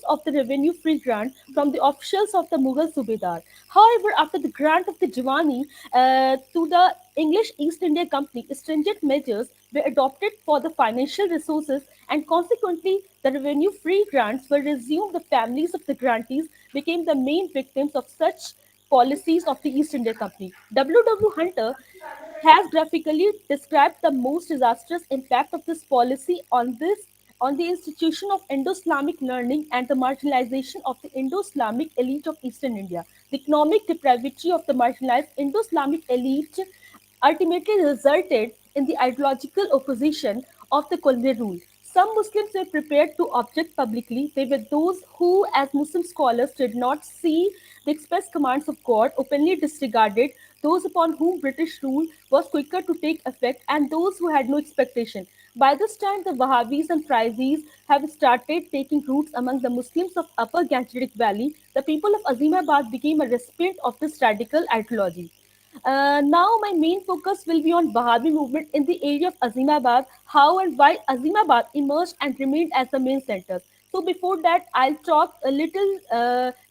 of the revenue-free grant from the officials of the Mughal Subedar. However, after the grant of the Jiwani to the English East India Company, stringent measures were adopted for the financial resources, and consequently, the revenue-free grants were resumed. The families of the grantees became the main victims of such policies of the East India Company. W. W. Hunter has graphically described the most disastrous impact of this policy on the institution of Indo-Islamic learning and the marginalization of the Indo-Islamic elite of Eastern India. The economic depravity of the marginalized Indo-Islamic elite ultimately resulted in the ideological opposition of the colonial rule. Some Muslims were prepared to object publicly. They were those who, as Muslim scholars, did not see the express commands of God, openly disregarded those upon whom British rule was quicker to take effect, and those who had no expectation. By this time, the Wahhabis and Frizis have started taking roots among the Muslims of Upper Gangetic Valley. The people of Azimabad became a recipient of this radical ideology. Now, my main focus will be on Wahhabi movement in the area of Azimabad, how and why Azimabad emerged and remained as the main center. So before that, I'll talk a little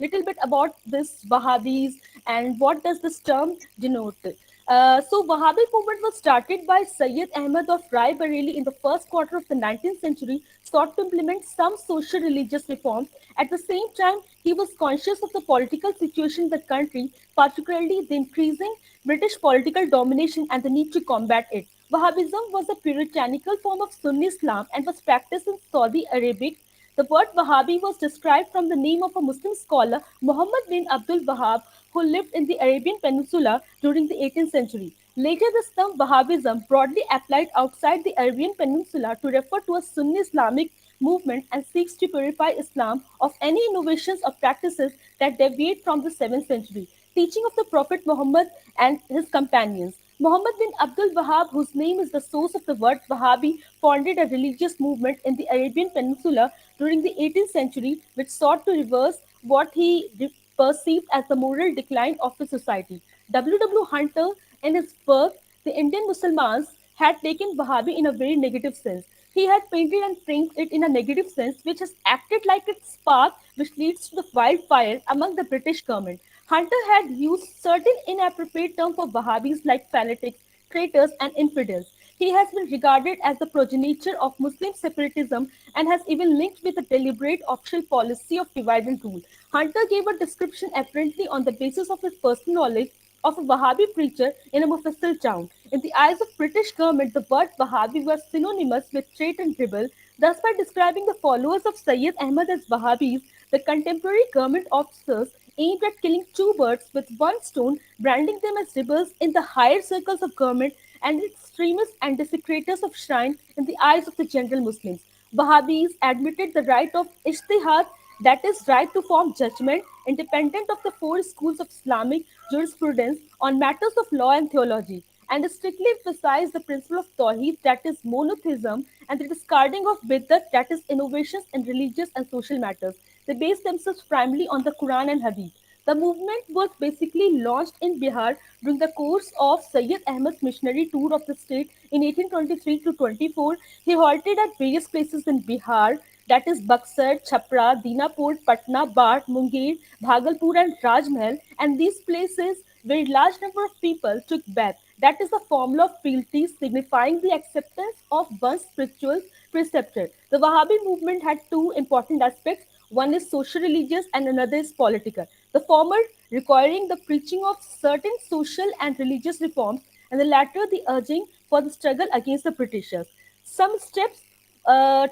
bit about this Wahhabis and what does this term denote. So Wahhabi movement was started by Sayyid Ahmad of Rai Bareli in the first quarter of the 19th century, sought to implement some social religious reforms. At the same time, he was conscious of the political situation in the country, particularly the increasing British political domination and the need to combat it. Wahhabism was a puritanical form of Sunni Islam and was practiced in Saudi Arabic. The word Wahhabi was described from the name of a Muslim scholar, Muhammad bin Abdul Wahhab, who lived in the Arabian Peninsula during the 18th century. Later, this term Wahhabism broadly applied outside the Arabian Peninsula to refer to a Sunni Islamic movement and seeks to purify Islam of any innovations or practices that deviate from the 7th century teaching of the Prophet Muhammad and his companions. Muhammad bin Abdul Wahhab, whose name is the source of the word Wahhabi, founded a religious movement in the Arabian Peninsula during the 18th century, which sought to reverse what he perceived as the moral decline of the society. W. W. Hunter, in his work, The Indian Muslims, had taken Wahhabi in a very negative sense. He had painted and framed it in a negative sense, which has acted like its spark which leads to the wildfire among the British government. Hunter had used certain inappropriate terms for Wahhabis like fanatics, traitors, and infidels. He has been regarded as the progenitor of Muslim separatism and has even linked with a deliberate official policy of divide and rule. Hunter gave a description apparently on the basis of his personal knowledge of a Wahhabi preacher in a Mufassil town. In the eyes of British government, the word Wahhabi was synonymous with trait and rebel. Thus, by describing the followers of Sayyid Ahmad as Wahhabis, the contemporary government officers aimed at killing two birds with one stone, branding them as rebels in the higher circles of government and extremists and desecrators of shrine in the eyes of the general Muslims. Wahhabis admitted the right of ijtihad, that is, right to form judgment independent of the four schools of Islamic jurisprudence on matters of law and theology, and strictly emphasized the principle of Tawheed, that is, monotheism, and the discarding of Bid'at, that is, innovations in religious and social matters. They based themselves primarily on the Quran and Hadith. The movement was basically launched in Bihar during the course of Sayyid Ahmad's missionary tour of the state in 1823 to 24. He halted at various places in Bihar, that is Buxar, Chhapra, Dinapur, Patna, Bart, Munger, Bhagalpur, and Rajmahal, and these places where a large number of people took bath. That is the formula of fealty, signifying the acceptance of one's spiritual preceptor. The Wahhabi movement had two important aspects. One is social religious and another is political. The former requiring the preaching of certain social and religious reforms, and the latter the urging for the struggle against the Britishers. Some steps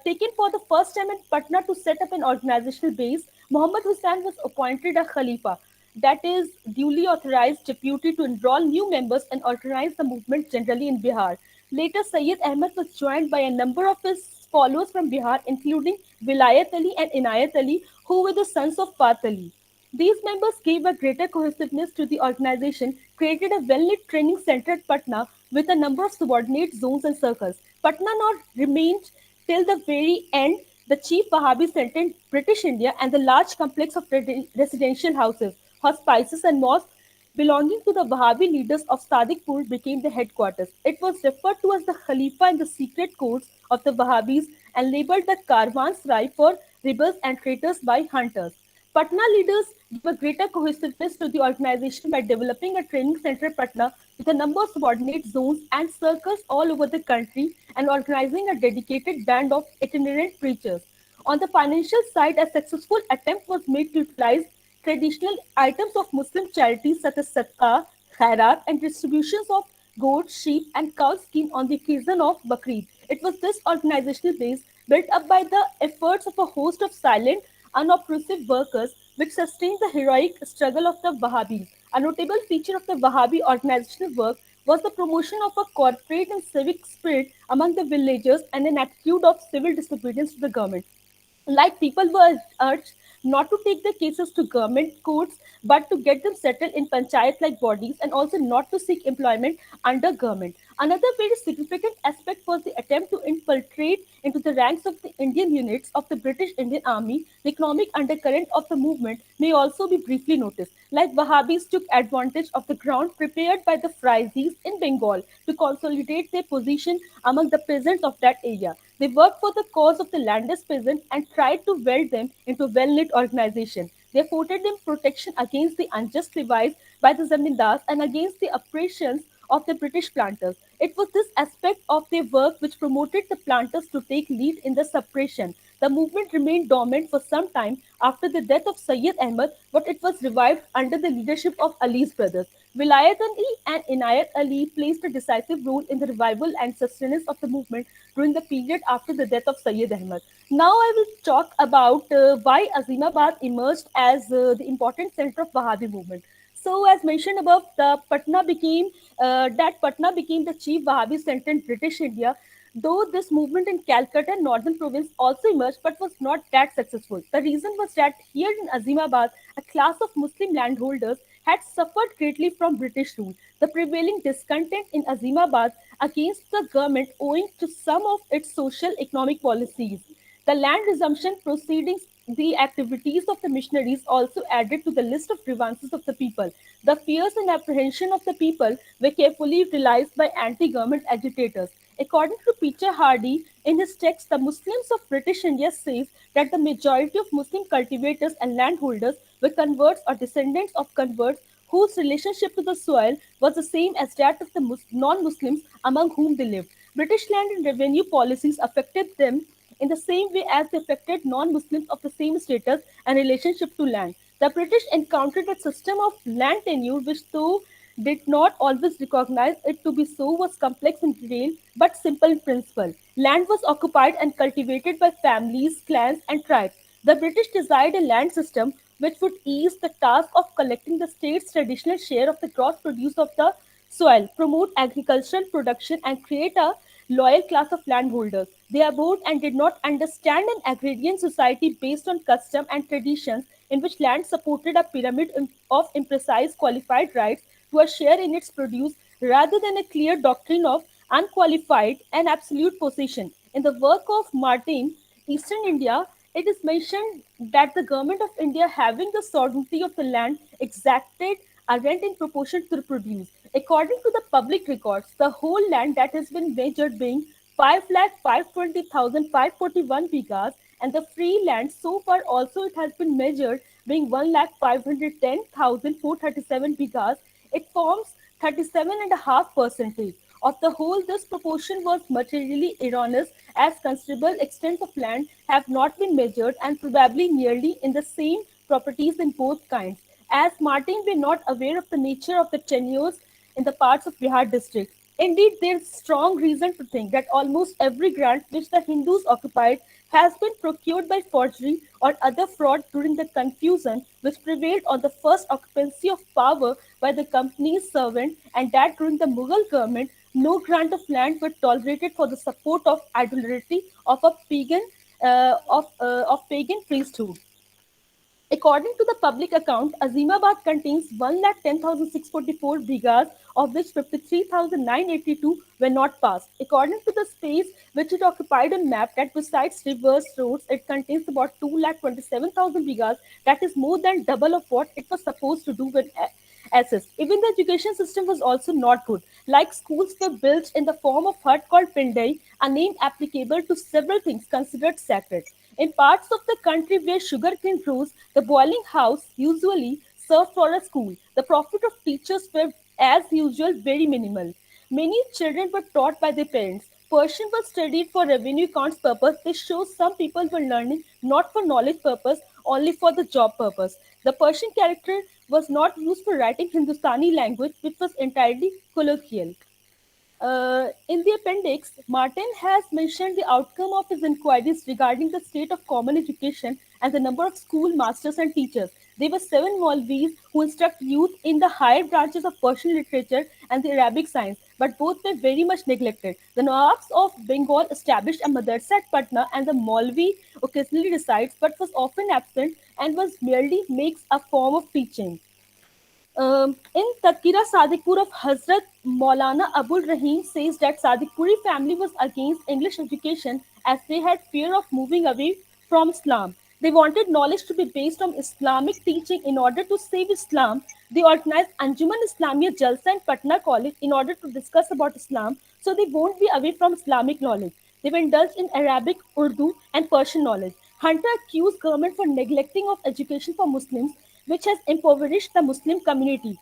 taken for the first time in Patna to set up an organizational base. Muhammad Hussain was appointed a Khalifa, that is, duly authorized deputy to enroll new members and organize the movement generally in Bihar. Later, Sayyid Ahmad was joined by a number of his followers from Bihar, including Vilayat Ali and Inayat Ali, who were the sons of Fat Ali. These members gave a greater cohesiveness to the organization, created a well-lit training center at Patna with a number of subordinate zones and circles. Patna now remained till the very end the chief Wahhabi center in British India and the large complex of residential houses, hospices, and mosques belonging to the Wahhabi leaders of Sadiqpur became the headquarters. It was referred to as the Khalifa in the secret courts of the Wahhabis and labeled the Karwan Sarai for rebels, and traitors by hunters. Patna leaders gave a greater cohesiveness to the organization by developing a training center at Patna with a number of subordinate zones and circles all over the country and organizing a dedicated band of itinerant preachers. On the financial side, a successful attempt was made to utilize traditional items of Muslim charities such as sadaqah, khairat, and distributions of goat, sheep, and cow skin on the occasion of Bakrid. It was this organizational base, built up by the efforts of a host of silent, unobtrusive workers, which sustained the heroic struggle of the Wahhabis. A notable feature of the Wahhabi organizational work was the promotion of a corporate and civic spirit among the villagers and an attitude of civil disobedience to the government. Like people were urged not to take the cases to government courts but to get them settled in panchayat like bodies and also not to seek employment under government. Another very significant aspect was the attempt to infiltrate into the ranks of the Indian units of the British Indian Army. The economic undercurrent of the movement may also be briefly noticed. Like Wahhabis took advantage of the ground prepared by the Frizis in Bengal to consolidate their position among the peasants of that area. They worked for the cause of the landless peasants and tried to weld them into a well-knit organization. They afforded them protection against the unjust levies by the zamindars and against the oppressions of the British planters. It was this aspect of their work which promoted the planters to take lead in the suppression. The movement remained dormant for some time after the death of Sayyid Ahmad, but it was revived under the leadership of Ali's brothers. Vilayat Ali and Inayat Ali played a decisive role in the revival and sustenance of the movement during the period after the death of Sayyid Ahmad. Now I will talk about why Azimabad emerged as the important center of Wahhabi movement. So, as mentioned above, Patna became the chief Wahhabi center in British India. Though this movement in Calcutta and Northern Province also emerged, but was not that successful. The reason was that here in Azimabad, a class of Muslim landholders had suffered greatly from British rule. The prevailing discontent in Azimabad against the government owing to some of its social economic policies. The land resumption proceedings, the activities of the missionaries also added to the list of grievances of the people. The fears and apprehension of the people were carefully utilized by anti-government agitators. According to Peter Hardy, in his text, The Muslims of British India says that the majority of Muslim cultivators and landholders were converts or descendants of converts whose relationship to the soil was the same as that of the non-Muslims among whom they lived. British land and revenue policies affected them in the same way as they affected non-Muslims of the same status and relationship to land. The British encountered a system of land tenure which, though did not always recognize it to be so, was complex in detail but simple in principle. Land was occupied and cultivated by families, clans, and tribes. The British desired a land system which would ease the task of collecting the state's traditional share of the gross produce of the soil, promote agricultural production, and create a loyal class of landholders. They abhorred and did not understand an agrarian society based on custom and traditions in which land supported a pyramid of imprecise qualified rights to a share in its produce rather than a clear doctrine of unqualified and absolute possession. In the work of Martin, Eastern India, it is mentioned that the government of India, having the sovereignty of the land, exacted a rent in proportion to the produce. According to the public records, the whole land that has been measured being 5,520,541 bighas, and the free land so far also it has been measured being 1,510,437 bighas. It forms 37.5% of the whole. This proportion was materially erroneous as considerable extents of land have not been measured and probably nearly in the same properties in both kinds, as Martin were not aware of the nature of the tenures in the parts of Bihar district. Indeed, there is strong reason to think that almost every grant which the Hindus occupied has been procured by forgery or other fraud during the confusion which prevailed on the first occupancy of power by the company's servant, and that during the Mughal government no grant of land were tolerated for the support of idolatry of a pagan priesthood. According to the public account, Azimabad contains 1,10,644 bighas, of which 53,982 were not passed. According to the space which it occupied on map, that besides rivers, roads, it contains about 2,27,000 bighas, that is more than double of what it was supposed to do with assets. Even the education system was also not good. Like schools were built in the form of hut called pindai, a name applicable to several things considered sacred. In parts of the country where sugarcane grows, the boiling house usually served for a school. The profit of teachers were, as usual, very minimal. Many children were taught by their parents. Persian was studied for revenue accounts purpose. This shows some people were learning not for knowledge purpose, only for the job purpose. The Persian character was not used for writing Hindustani language, which was entirely colloquial. In the appendix, Martin has mentioned the outcome of his inquiries regarding the state of common education and the number of school masters and teachers. There were 7 Maulvis who instruct youth in the higher branches of Persian literature and the Arabic science, but both were very much neglected. The Nawabs of Bengal established a madrasa at Patna, and the Maulvi occasionally recites, but was often absent and was merely makes a form of teaching. In Tadkira Sadikpur of Hazrat Maulana Abul Rahim says that Sadikpuri family was against English education as they had fear of moving away from Islam. They wanted knowledge to be based on Islamic teaching. In order to save Islam, they organized Anjuman Islamia Jalsa in Patna College in order to discuss about Islam so they won't be away from Islamic knowledge. They were indulged in Arabic, Urdu, and Persian knowledge. Hunter accused government for neglecting of education for Muslims, which has impoverished the Muslim community.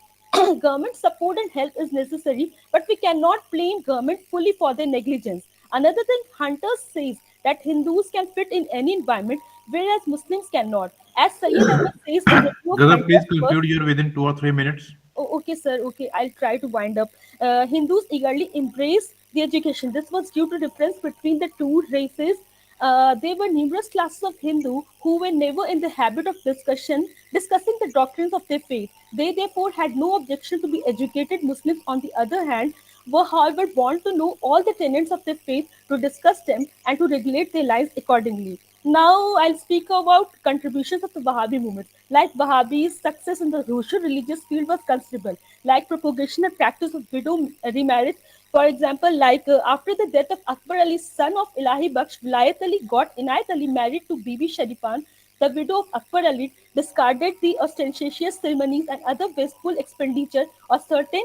Government support and help is necessary, but we cannot blame government fully for their negligence. Another thing Hunter says that Hindus can fit in any environment, whereas Muslims cannot. As Sayyid Ahmad says in review of Gaurav, please Hunter's work, conclude here within 2 or 3 minutes. oh, okay, sir. Okay, I'll try to wind up. Hindus eagerly embraced the education. This was due to difference between the two races. There were numerous classes of Hindu who were never in the habit of discussing the doctrines of their faith. They therefore had no objection to be educated. Muslims, on the other hand, were however born to know all the tenets of their faith, to discuss them, and to regulate their lives accordingly. Now I'll speak about contributions of the Wahhabi movement. Like Wahhabis, success in the social religious field was considerable. Like propagation and practice of widow remarriage, for example, after the death of Akbar Ali, son of Ilahi Baksh, Vilayat Ali got Inayat Ali married to Bibi Sharipan, the widow of Akbar Ali, discarded the ostentatious ceremonies and other wasteful expenditure on certain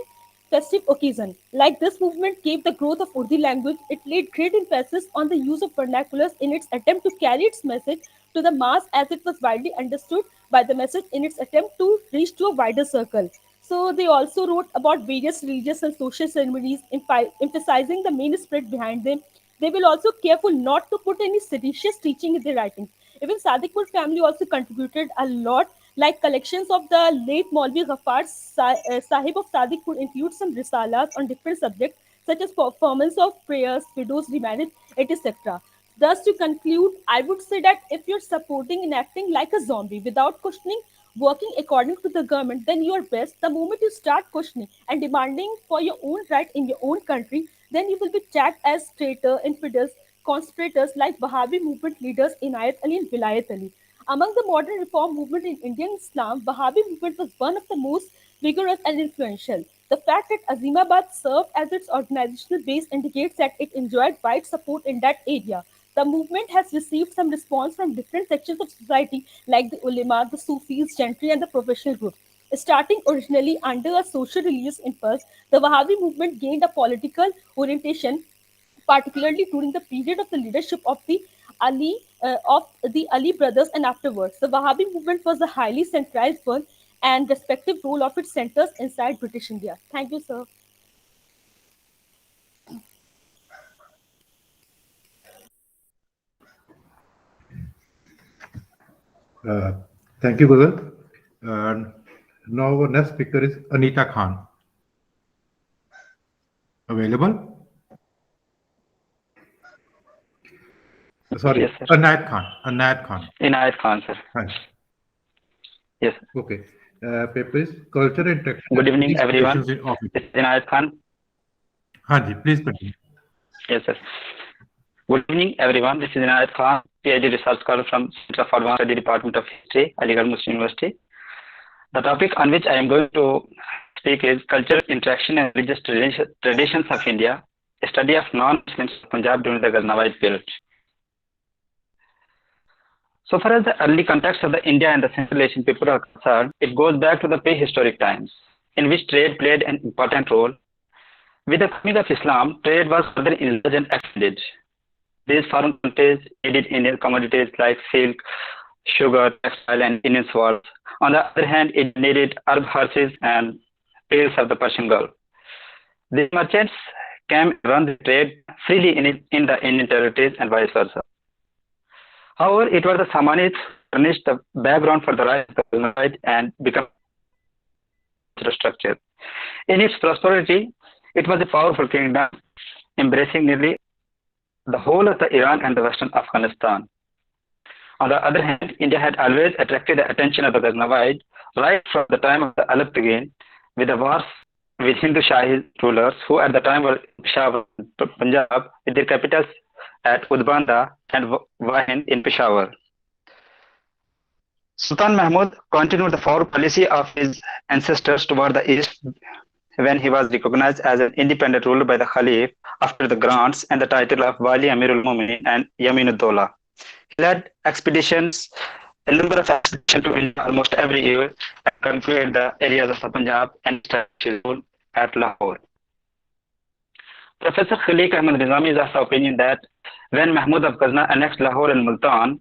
festive occasion. Like this movement gave the growth of Urdu language, it laid great emphasis on the use of vernaculars in its attempt to carry its message to the mass, as it was widely understood by the message in its attempt to reach to a wider circle. So they also wrote about various religious and social ceremonies, emphasizing the main spirit behind them. They will also careful not to put any seditious teaching in their writings. Even Sadikpur family also contributed a lot, like collections of the late Maulvi Ghaffar Sahib of Sadikpur include some risalas on different subjects such as performance of prayers, widows, remarriage, etc. Thus, to conclude, I would say that if you're supporting and acting like a zombie without questioning, working according to the government, then you are best. The moment you start questioning and demanding for your own right in your own country, then you will be tagged as traitor, infidels, conspirators like Wahhabi movement leaders Inayat Ali and Vilayat Ali. Among the modern reform movement in Indian Islam, Wahhabi movement was one of the most vigorous and influential. The fact that Azimabad served as its organizational base indicates that it enjoyed wide support in that area. The movement has received some response from different sections of society like the ulema, the Sufis, gentry, and the professional groups. Starting originally under a social religious impulse, the Wahhabi movement gained a political orientation, particularly during the period of the leadership of the Ali brothers and afterwards. The Wahhabi movement was a highly centralized one and respective role of its centers inside British India. Thank you, sir. Uh, Thank you, Gaurav. And now our next speaker is Anita Khan. Available? Sorry, Yes, sir. Anayat Khan. Anayat Khan. Inayat Khan, sir. Hi. Yes. Sir. Okay. Paper is Culture and Interaction. Good evening, everyone. In office. This is Inayat Khan. Hanji, please continue. Yes, sir. Good evening, everyone. This is Inayat Khan, PhD research scholar from Center for Advanced Study Department of History, Aligarh Muslim University. The topic on which I am going to speak is Cultural Interaction and Religious Traditions of India, a study of non-Muslims of Punjab during the Ghaznavid period. So far as the early context of the India and the Central Asian people are concerned, it goes back to the prehistoric times, in which trade played an important role. With the coming of Islam, trade was further enlarged and expanded. These foreign countries needed Indian commodities like silk, sugar, textile, and Indian swords. On the other hand, it needed Arab horses and pearls of the Persian Gulf. These merchants came and run the trade freely in the Indian territories and vice versa. However, it was the Samanids who furnished the background for the rise of the Ghaznavid and become structure. In its prosperity, it was a powerful kingdom, embracing nearly the whole of the Iran and the western Afghanistan. On the other hand, India had always attracted the attention of the Ghaznavid right from the time of the Alaptigin, with the wars with Hindu Shahi rulers who at the time were Peshawar, Punjab, with their capitals at Udbanda and Wahind in Peshawar. Sultan Mahmud continued the forward policy of his ancestors toward the east when he was recognized as an independent ruler by the Khalif after the grants and the title of Wali Amirul Mu'minin and Yamin-ud-Dawla. He led expeditions, a number of expeditions to India almost every year, and conquered the areas of the Punjab and established his rule at Lahore. Professor Khaliq Ahmad Nizami is of the opinion that when Mahmud of Ghazna annexed Lahore and Multan,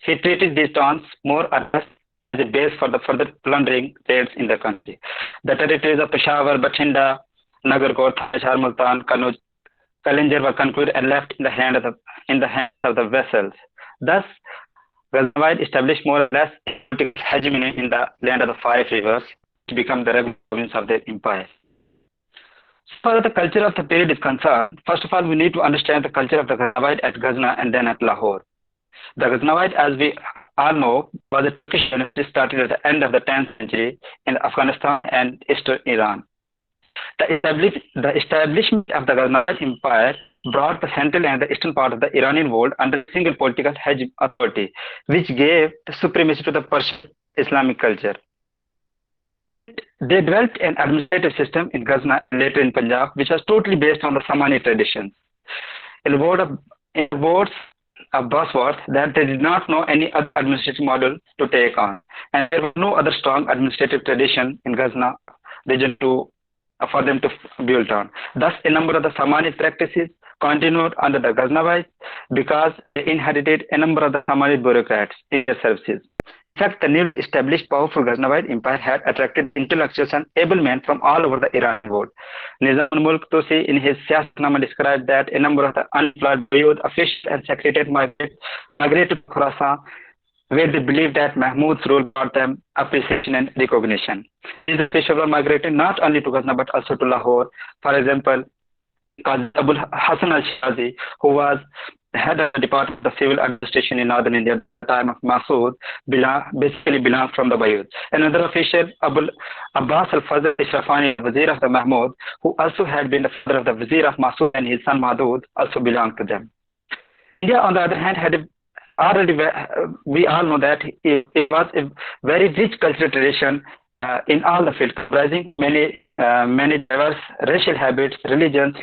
he treated these towns more or less as a base for the further plundering raids in the country. The territories of Peshawar, Bathinda, Nagarkot, Thanishar, Multan, Kannauj, Kalinjar were conquered and left in the hands of the vessels. Thus, Ghaznavid established more or less a political hegemony in the land of the five rivers to become the regular province of their empire. As far as the culture of the period is concerned, first of all, we need to understand the culture of the Ghaznavid at Ghazna and then at Lahore. The Ghaznavid, as we all know, was a Turkish dynasty started at the end of the 10th century in Afghanistan and eastern Iran. The establishment of the Ghaznavid Empire brought the central and the eastern part of the Iranian world under a single political authority, which gave the supremacy to the Persian Islamic culture. They developed an administrative system in Ghazna and later in Punjab, which was totally based on the Samani traditions. In words of Bosworth, that they did not know any other administrative model to take on, and there was no other strong administrative tradition in Ghazna region for them to build on. Thus, a number of the Samani practices continued under the Ghaznavids because they inherited a number of the Samani bureaucrats in their services. In fact, the newly established powerful Ghaznavid Empire had attracted intellectuals and able men from all over the Iran world. Nizam-ul-Mulk Tusi in his Siyasatnama described that a number of the unemployed youth, officials and secretaries migrated to Khorasan, where they believed that Mahmud's rule brought them appreciation and recognition. These officials were migrating not only to Ghazna but also to Lahore. For example, Qazi Abul Hasan al-Shazi, who was the head of the Department of the Civil Administration in northern India at the time of Masood, basically belonged from the Bayud. Another official, Abul Abbas al-Fazl Ishrafani, Wazir of the Mahmud, who also had been the father of the Wazir of Masood and his son Mahdud, also belonged to them. India, on the other hand, we all know that it was a very rich cultural tradition in all the fields, comprising many diverse racial habits, religions,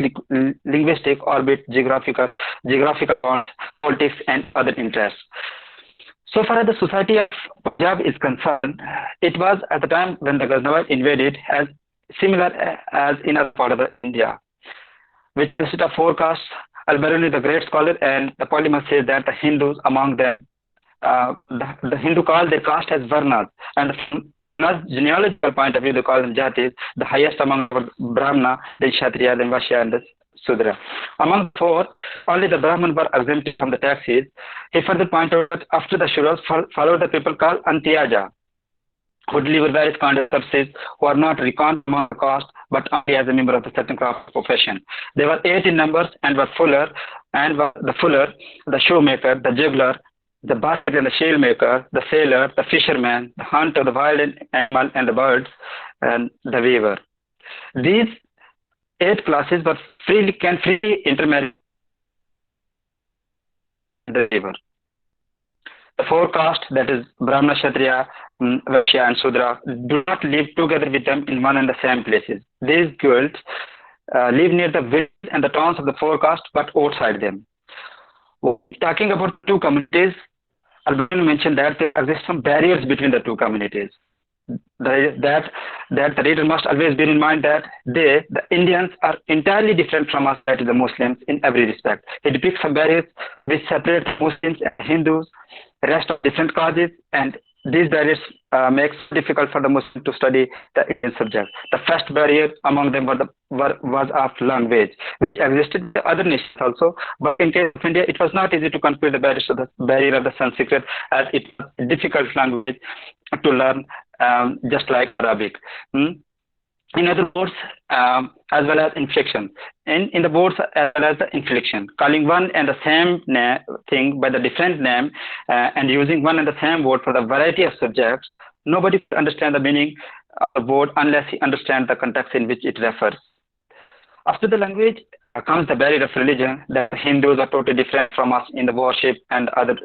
linguistic, orbit, geographical bonds, politics, and other interests. So far as the society of Punjab is concerned, it was at the time when the Ghaznavid invaded as similar as in other part of India, which consisted of four castes. Al-Biruni, the great scholar and the polymath, says that the Hindus among them, the Hindu call their caste as Varnas, and from a genealogical point of view, they call them Jatis, the highest among Brahmana, then Kshatriya, then Vaishya, and the Sudra. Among the four, only the Brahman were exempted from the taxes. He further pointed out that after the Shuras followed the people called Antiyaja, who deliver various kinds of services, who are not reckoned among the caste, but only as a member of the certain craft profession. They were 8 in numbers and were the fuller, the shoemaker, the juggler, the basket and the shell maker, the sailor, the fisherman, the hunter, the wild animal and the birds, and the weaver. These 8 classes can freely intermarry the weaver. The four castes, that is Brahmana, Kshatriya, Vaishya and Sudra, do not live together with them in one and the same places. These guilds live near the villages and the towns of the four castes but outside them. Talking about two communities, Al-Biruni mentioned that there exist some barriers between the two communities. that the reader must always bear in mind that they, the Indians, are entirely different from us, that is the Muslims, in every respect. He depicts some barriers which separate Muslims and Hindus, the rest of different causes, and these barriers makes it difficult for the Muslim to study the Indian subject. The first barrier among them was of language, which existed in other nations also, but in case of India, it was not easy to conquer the barrier of the Sanskrit, as it was a difficult language to learn, just like Arabic. In other words, as well as inflection. In the words as well as the inflection, calling one and the same thing by the different name and using one and the same word for the variety of subjects, nobody could understand the meaning of the word unless he understands the context in which it refers. After the language comes the barrier of religion. The Hindus are totally different from us in the worship and other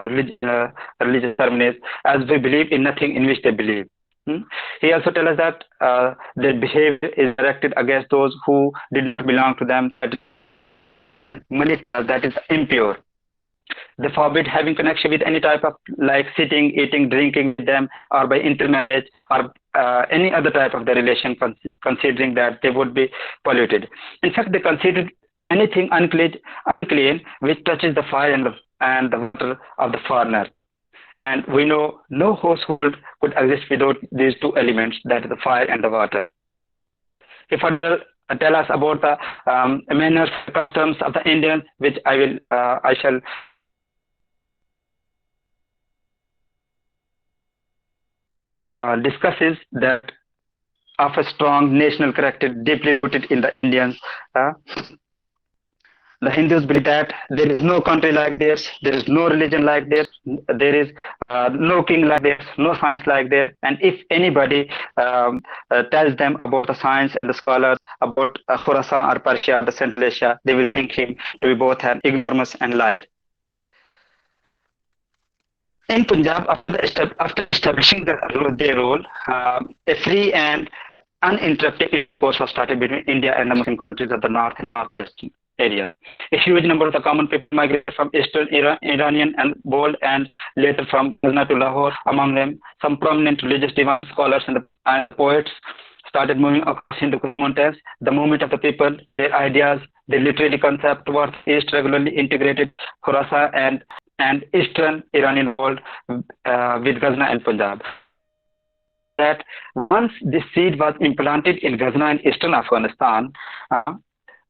religious ceremonies, as we believe in nothing in which they believe. He also tells us that their behavior is directed against those who did not belong to them, that is impure. They forbid having connection with any type of like sitting, eating, drinking with them, or by intermarriage, or any other type of the relation, considering that they would be polluted. In fact, they considered anything unclean which touches the fire and the water of the foreigner. And we know no household could exist without these two elements, that is the fire and the water. He further tell us about the manners, customs of the Indians, which I shall discuss, is that of a strong national character deeply rooted in the Indians. The Hindus believe that there is no country like theirs, there is no religion like theirs, there is no king like theirs, no science like theirs. And if anybody tells them about the science and the scholars, about Khurasan or Persia, the Central Asia, they will think him to be both an ignoramus and liar. In Punjab, after establishing their role, a free and uninterrupted intercourse was started between India and the Muslim countries of the north and northwest area. A huge number of the common people migrated from eastern Iranian and Bold, and later from Ghazna to Lahore. Among them, some prominent religious divine scholars and poets started moving across Hindu mountains. The movement of the people, their ideas, their literary concept towards east regularly integrated Khorasan and eastern Iranian world with Ghazna and Punjab. That once this seed was implanted in Ghazna and eastern Afghanistan,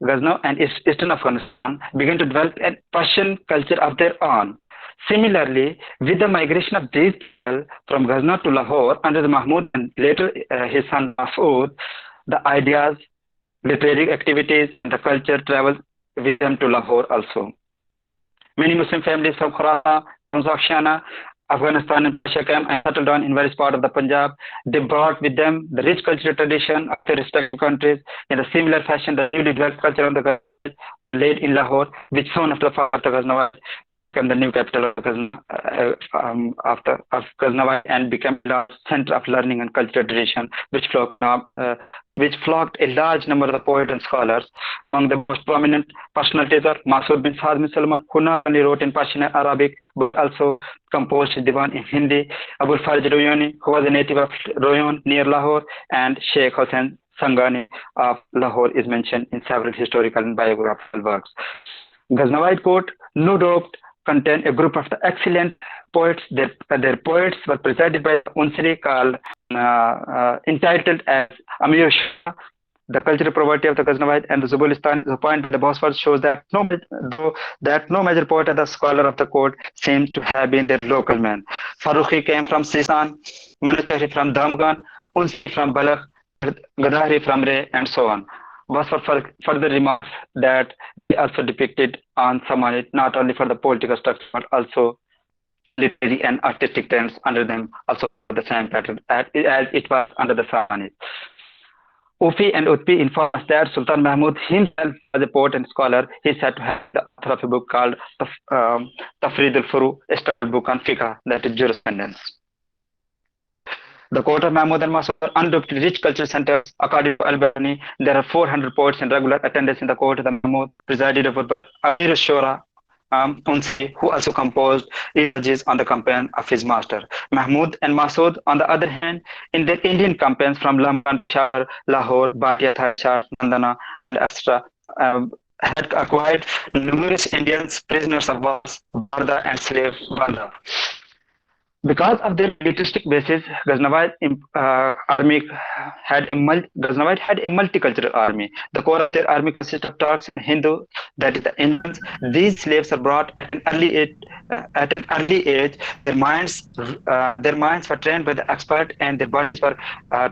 Ghazna and eastern Afghanistan began to develop a Persian culture of their own. Similarly, with the migration of these people from Ghazna to Lahore under the Mahmud and later his son Masood, the ideas, literary activities, and the culture traveled with them to Lahore also. Many Muslim families from Khorasan, Transjordan, Afghanistan and Persia came and settled down in various parts of the Punjab. They brought with them the rich cultural tradition of their respective countries. In a similar fashion, the newly developed culture of the country laid in Lahore, which soon after the fall of Ghaznavid became the new capital of Ghaznavid and became a center of learning and cultural tradition, which flocked a large number of the poets and scholars. Among the most prominent personalities are Masood bin Saad bin Salman, who not only wrote in Persian and Arabic, but also composed his divan in Hindi. Abul Farj Royani, who was a native of Royan near Lahore, and Sheikh Hossein Sangani of Lahore is mentioned in several historical and biographical works. Ghaznavid court, no doubt, contained a group of the excellent poets. Their poets were presided by Unsuri called entitled as Amir Shah, the cultural property of the Ghaznavid, and the Zubulistan. The point of the Bosphorus shows that no major poet or the scholar of the court seems to have been their local man. Farukhi came from Sisan, Munashari from Damgan, Unsuri from Balakh, Gadari from Ray, and so on. Bosphorus further remarks that they also depicted on Samanid not only for the political structure but also literary and artistic trends under them, also the same pattern as it was under the Samanid. Ufi and Utpi inform us that Sultan Mahmud himself, as a poet and scholar, he is said to have the author of a book called Tafrid al-Furu, a studied book on fiqh, that is jurisprudence. The court of Mahmud and Masood are undoubtedly rich cultural centers. According to Al-Bani, there are 400 poets in regular attendance in the court of the Mahmud, presided over by Amir Shura, Unsi, who also composed elegies on the campaign of his master. Mahmud and Masood, on the other hand, in their Indian campaigns from Lamban Shah, Lahore, Bhatia Shah, Nandana, and etc., had acquired numerous Indians prisoners of war, Barda and slave Banda. Because of their militaristic basis, Ghaznavid had a multicultural army. The core of their army consisted of Turks and Hindu, that is the Indians. These slaves are brought at an early age. Their minds were trained by the expert, and their bodies were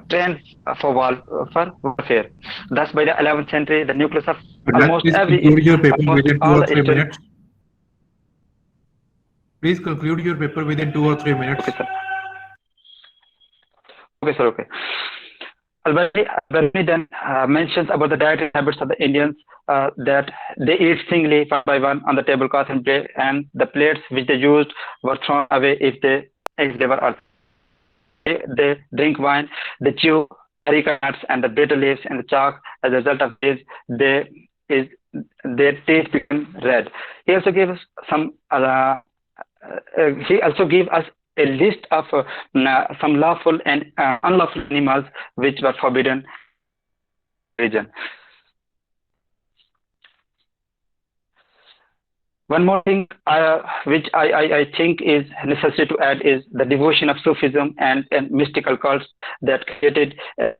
trained for warfare. Thus, by the 11th century, the nucleus of almost Please every conclude your paper almost within 2 all or the 3 historic. minutes. Please conclude your paper within 2 or 3 minutes. Okay, sir. Okay. Al-Biruni then mentions about the dietary habits of the Indians, that they eat singly one by one on the tablecloth and the plates which they used were thrown away if they were earthen. They drink wine, they chew areca nuts and the bitter leaves and the chalk. As a result of this, their teeth become red. He also gave us a list of some lawful and unlawful animals which were forbidden in the region. One more thing which I think is necessary to add is the devotion of Sufism and mystical cults that created a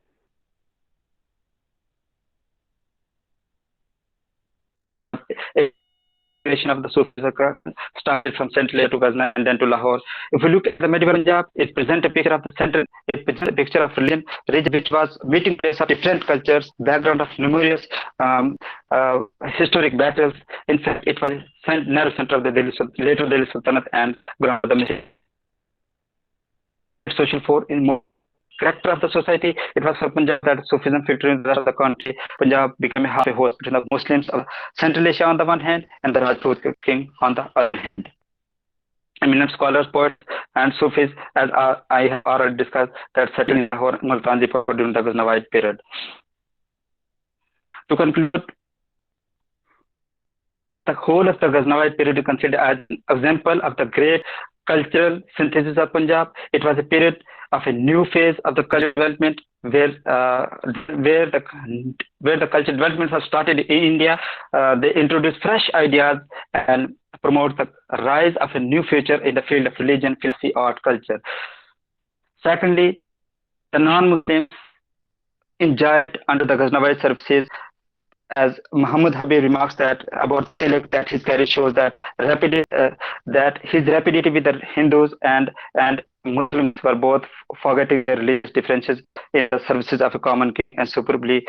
of the Sufi started from Central Asia to Ghazna and then to Lahore. If we look at the medieval Punjab, it presents a picture of religion, which was meeting place of different cultures, background of numerous historic battles. In fact, it was narrow center of the later Delhi Sultanate and ground of the social force in more character of the society. It was for Punjab that Sufism filtering the rest of the country. Punjab became a half a host between the Muslims of Central Asia on the one hand and the Rajput king on the other hand. Eminent scholars, poets, and Sufis, as I have already discussed, that settled in Lahore, Multan during the Ghaznavid period. To conclude, the whole of the Ghaznavid period is considered as an example of the great cultural synthesis of Punjab. It was a period of a new phase of the cultural development where the cultural development was started in India. They introduced fresh ideas and promote the rise of a new future in the field of religion, philosophy, art, culture. Secondly, the non-Muslims enjoyed under the Ghaznavid services, as Muhammad Habib remarks that about Tilak, that his career shows that his rapidity with the Hindus and Muslims were both forgetting their religious differences in the services of a common king and superbly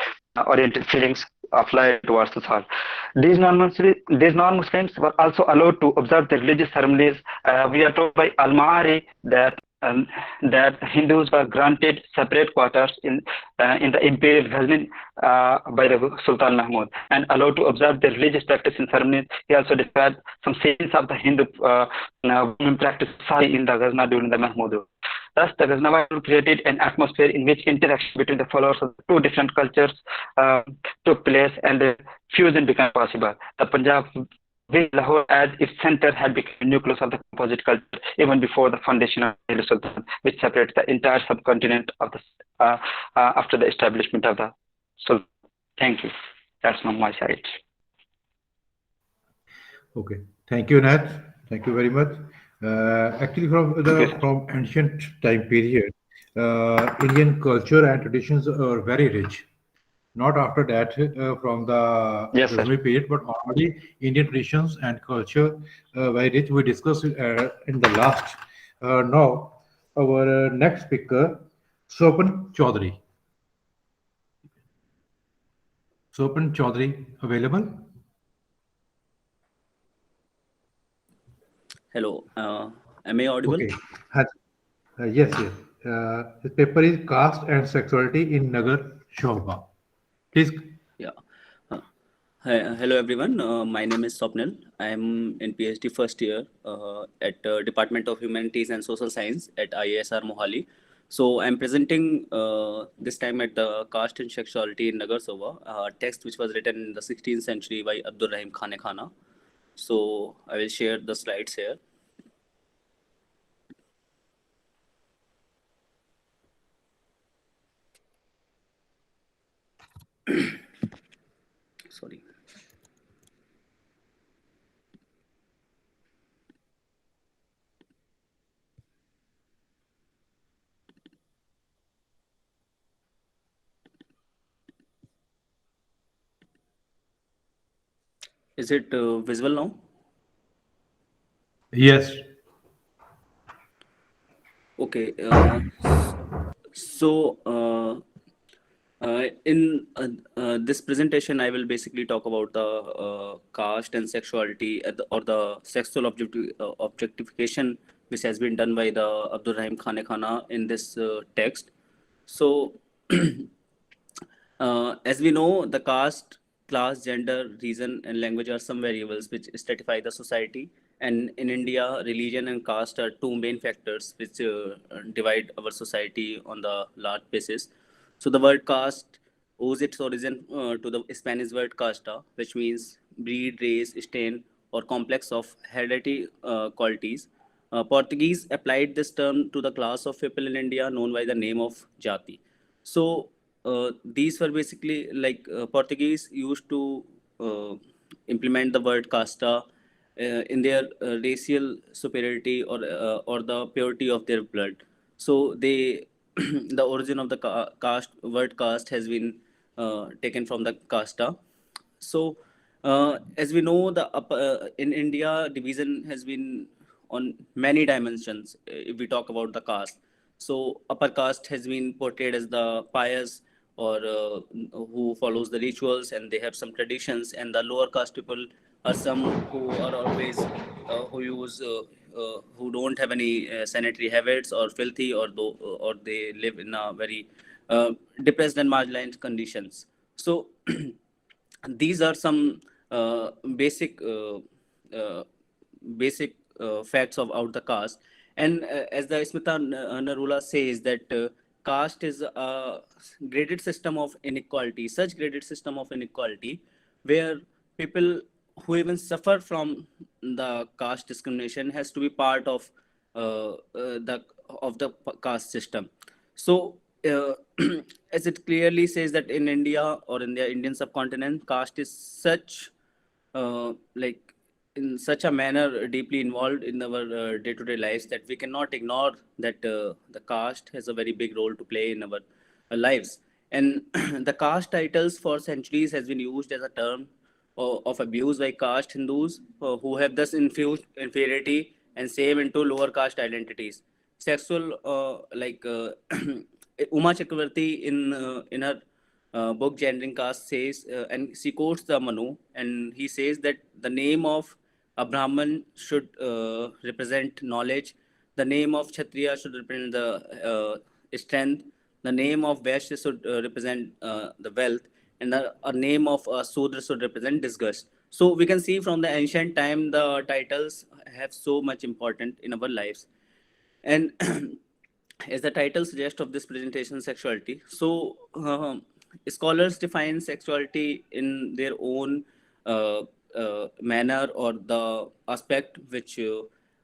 oriented feelings of love towards the soul. These non-Muslims were also allowed to observe the religious ceremonies. We are told by Al-Ma'ari that Hindus were granted separate quarters in the imperial Ghaznin by the Sultan Mahmud and allowed to observe their religious practice in ceremonies. He also described some scenes of the Hindu women practice in the Ghazna during the Mahmud. Thus, the Ghaznavid created an atmosphere in which interaction between the followers of the two different cultures took place and the fusion became possible. The Punjab, with Lahore as its center, had become the nucleus of the composite culture even before the foundation of Delhi Sultanate, which separates the entire subcontinent of the after the establishment of the Sultanate. Thank you. That's from my side. Okay. Thank you, Nat. Thank you very much. Actually, from ancient time period, Indian culture and traditions are very rich. Not after that, from the Ghaznavid period, but already Indian traditions and culture very rich. We discussed in the last. Now, our next speaker, Sopan Chaudhary. Sopan Chaudhary, available? Hello, am I audible? Okay. Yes. His paper is Caste and Sexuality in Nagar Shobha. Please. Yeah. Hello, everyone. My name is Swapnil. I am in PhD first year at Department of Humanities and Social Science at IISR Mohali. So I'm presenting this time at the Caste and Sexuality in Nagar Shobha, a text which was written in the 16th century by Abdul Rahim Khane Khana. So I will share the slides here. Sorry. Is it visible now? Yes. Okay. So in this presentation, I will basically talk about the caste and sexuality or the sexual objectification which has been done by the Abdul Rahim Khane Khana in this text. So as we know, the caste, class, gender, reason, and language are some variables which stratify the society. And in India, religion and caste are two main factors which divide our society on the large basis. So the word caste owes its origin to the Spanish word casta, which means breed, race, strain, or complex of hereditary qualities. Portuguese applied this term to the class of people in India known by the name of jati. So these were basically like Portuguese used to implement the word casta in their racial superiority or the purity of their blood. So they the origin of the caste word caste has been taken from the casta. So, as we know, the in India, division has been on many dimensions. If we talk about the caste, so upper caste has been portrayed as the pious or who follows the rituals and they have some traditions, and the lower caste people are some who are always who use who don't have any sanitary habits or filthy or they live in a very depressed and marginalized conditions. So these are some basic basic facts about the caste. And as the Smita Narula says that caste is a graded system of inequality, such graded system of inequality where people who even suffer from the caste discrimination has to be part of the caste system. So, as it clearly says that in India or in the Indian subcontinent, caste is such like in such a manner deeply involved in our day-to-day lives that we cannot ignore that the caste has a very big role to play in our lives. And the caste titles for centuries has been used as a term of abuse by caste Hindus who have thus infused inferiority and shame into lower caste identities. Sexual Uma Chakravarti in her book Gendering Caste says, and she quotes the Manu, and he says that the name of a Brahman should represent knowledge, the name of Kshatriya should represent the strength, the name of Vaishya should represent the wealth, and a name of Sudra should represent disgust. So we can see from the ancient time the titles have so much important in our lives. And as the title suggests of this presentation, sexuality. So scholars define sexuality in their own manner or the aspect which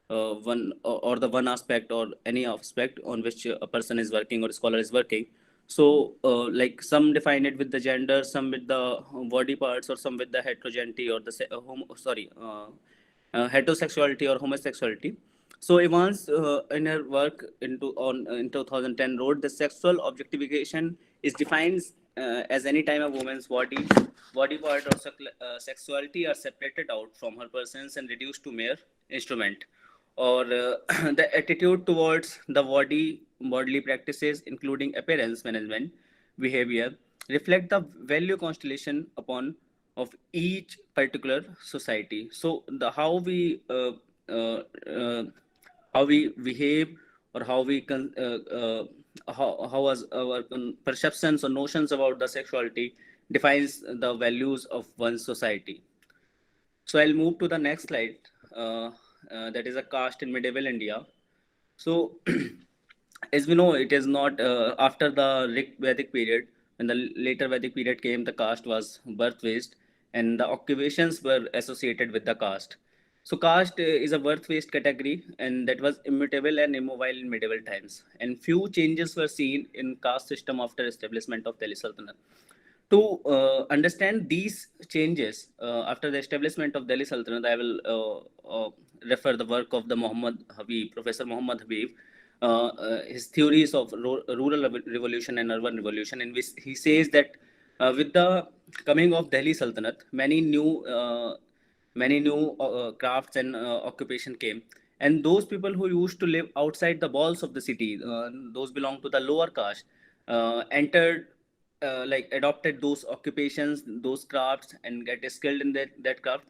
one or the one aspect or any aspect on which a person is working or a scholar is working. So like some define it with the gender, some with the body parts, or some with the heterogeneity or the heterosexuality or homosexuality. So Evans, in her work in 2010, wrote the sexual objectification is defined as any time a woman's body part or sexuality are separated out from her persons and reduced to mere instrument, or the attitude towards the bodily practices, including appearance management, behavior, reflect the value constellation upon of each particular society. So the uh, uh, how we behave or how we can how was our perceptions or notions about the sexuality defines the values of one society. So I'll move to the next slide. That is a caste in medieval India. So, as we know, it is not after the Vedic period, when the later Vedic period came, the caste was birth based, and the occupations were associated with the caste. So caste is a birth-based category, and that was immutable and immobile in medieval times. And few changes were seen in caste system after establishment of Delhi Sultanate. To understand these changes after the establishment of Delhi Sultanate, I will refer the work of the Muhammad Habib, Professor Muhammad Habib, his theories of rural revolution and urban revolution, in which he says that with the coming of Delhi Sultanate, many new crafts and occupation came, and those people who used to live outside the walls of the city, those belong to the lower caste, entered, like adopted those occupations, those crafts, and get skilled in that craft,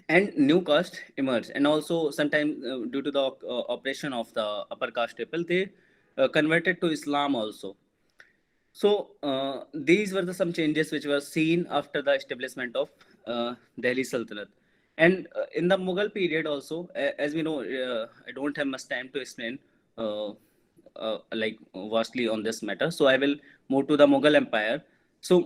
and new caste emerged. And also sometimes due to the oppression of the upper caste people, they converted to Islam also. So these were some changes which were seen after the establishment of Delhi Sultanate. And in the Mughal period also, as we know, I don't have much time to explain like vastly on this matter. So I will move to the Mughal Empire. So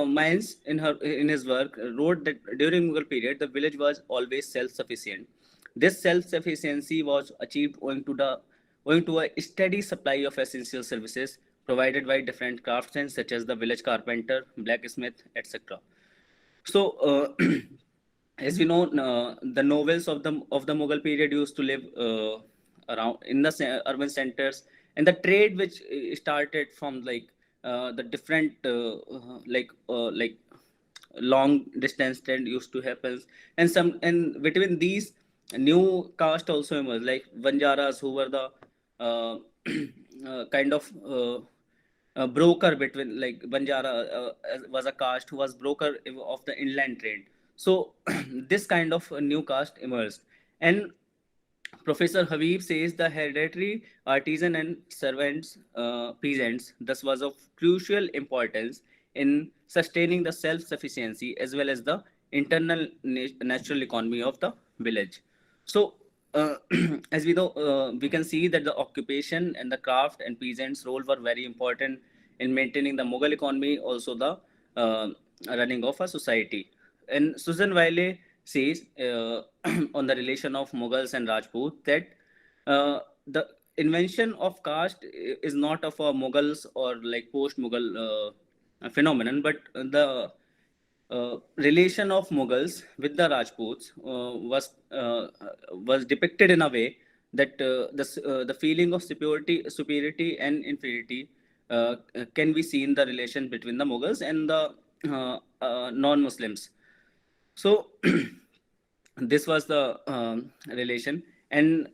Maynes, in his work, wrote that during Mughal period, the village was always self-sufficient. This self-sufficiency was achieved owing to a steady supply of essential services provided by different craftsmen such as the village carpenter, blacksmith, etc. So, as we know, the novels of the Mughal period used to live around in the urban centers, and the trade which started from like the different like long distance trade used to happen, and between these new caste also emerged, like Banjaras, who were the kind of broker between, like Banjara was a caste who was broker of the inland trade. So this kind of new caste emerged, and Professor Habib says the hereditary artisan and servants peasants thus was of crucial importance in sustaining the self-sufficiency as well as the internal natural economy of the village. So as we know, we can see that the occupation and the craft and peasants' role were very important in maintaining the Mughal economy, also the running of a society. And Susan Wiley says on the relation of Mughals and Rajput that the invention of caste is not of a Mughals or like post-Mughal phenomenon, but the relation of Mughals with the Rajputs was depicted in a way that the feeling of superiority and inferiority can be seen the relation between the Mughals and the non-Muslims. So this was the relation, and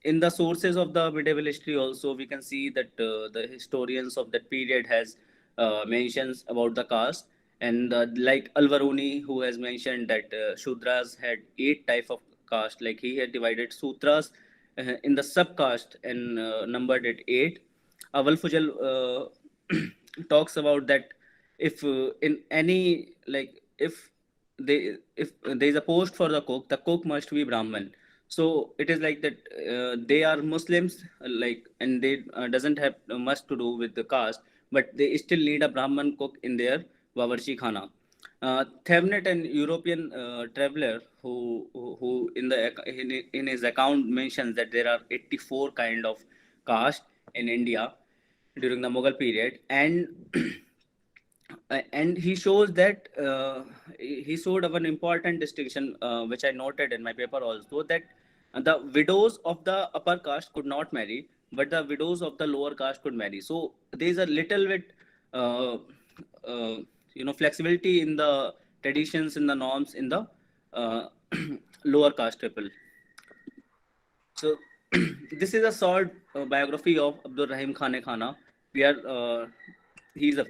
in the sources of the medieval history also we can see that the historians of that period has mentions about the caste, and like Al-Varuni, who has mentioned that Shudras had 8 type of caste, like he had divided Sutras in the subcaste and numbered it 8. Awal Fujal talks about that if in any, like if there is a post for the cook must be Brahman. So it is like that they are Muslims, like, and they doesn't have much to do with the caste, but they still need a Brahman cook in their Bawarchi Khana. Thevenet, an European traveler who in his account mentions that there are 84 kind of caste in India during the Mughal period, and and he shows that he showed of an important distinction which I noted in my paper also, that the widows of the upper caste could not marry, but the widows of the lower caste could marry. So there is a little bit flexibility in the traditions, in the norms, in the lower caste people. So this is a short biography of Abdul Rahim Khan Khana. He's a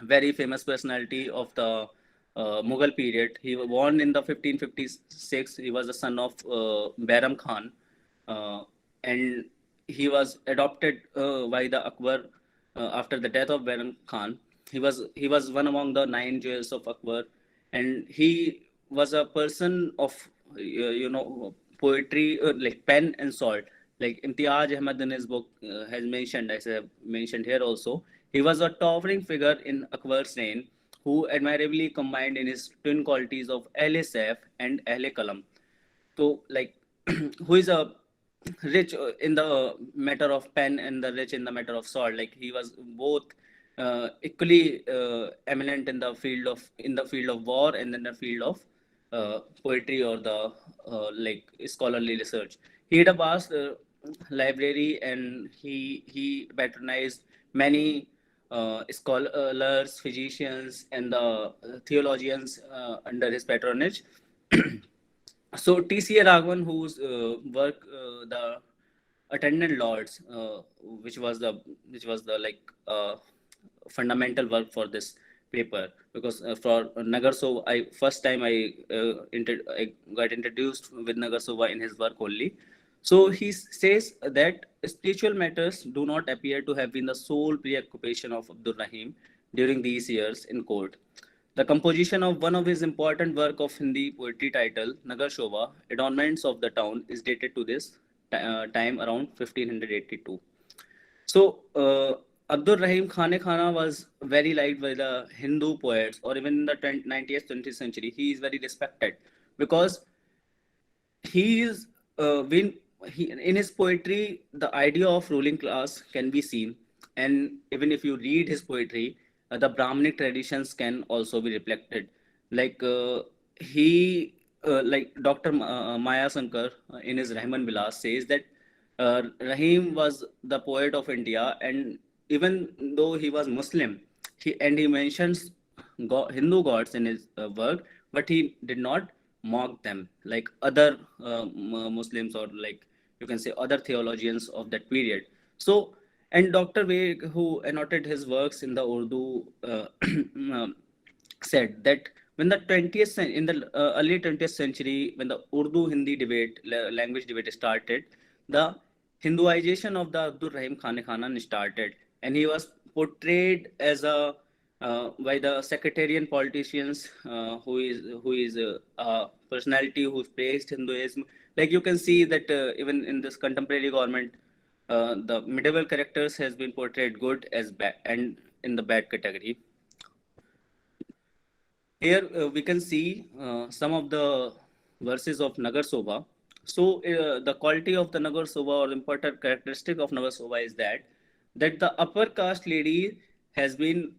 very famous personality of the Mughal period. He was born in the 1556. He was the son of Bairam Khan, and he was adopted by the Akbar after the death of Bairam Khan. He was one among the 9 jewels of Akbar, and he was a person of poetry, like pen and sword. Like Imtiaz Ahmad in his book has mentioned, as I have mentioned here also, he was a towering figure in Akbar's reign, who admirably combined in his twin qualities of Ahle Saif and Ahle Kalam. So, like, who is a rich in the matter of pen and the rich in the matter of sword. Like, he was both equally eminent in the field of war and in the field of poetry or the like scholarly research. He had a vast library, and he patronized many scholars, physicians, and the theologians under his patronage. So T.C.A. Raghavan, whose work, the Attendant Lords, which was the like fundamental work for this paper, because for Nagar Sova, I got introduced with Nagar Sova in his work only. So he says that spiritual matters do not appear to have been the sole preoccupation of Abdur Rahim during these years in court. The composition of one of his important work of Hindi poetry titled Nagar Shobha, Adornments of the Town, is dated to this time around 1582. So, Abdur Rahim Khane Khana was very liked by the Hindu poets, or even in the 19th, 20th century. He is very respected because he is in his poetry, the idea of ruling class can be seen, and even if you read his poetry, the Brahminic traditions can also be reflected. Like like Dr. Maya Sankar in his Rahman Vilas says that Rahim was the poet of India, and even though he was Muslim, he mentions Hindu gods in his work, but he did not mock them like other Muslims, or like you can say other theologians of that period. So, and Dr. Veg, who annotated his works in the Urdu, said that when the early 20th century, when the Urdu Hindi debate, language debate started, the Hinduization of the Abdur Rahim Khane Khana started, and he was portrayed as a by the sectarian politicians, who is a personality who praised Hinduism. Like you can see that even in this contemporary government, the medieval characters has been portrayed good as bad and in the bad category. Here we can see some of the verses of Nagar Sobha. So the quality of the Nagar Sobha, or the important characteristic of Nagar Sobha, is that the upper caste lady has been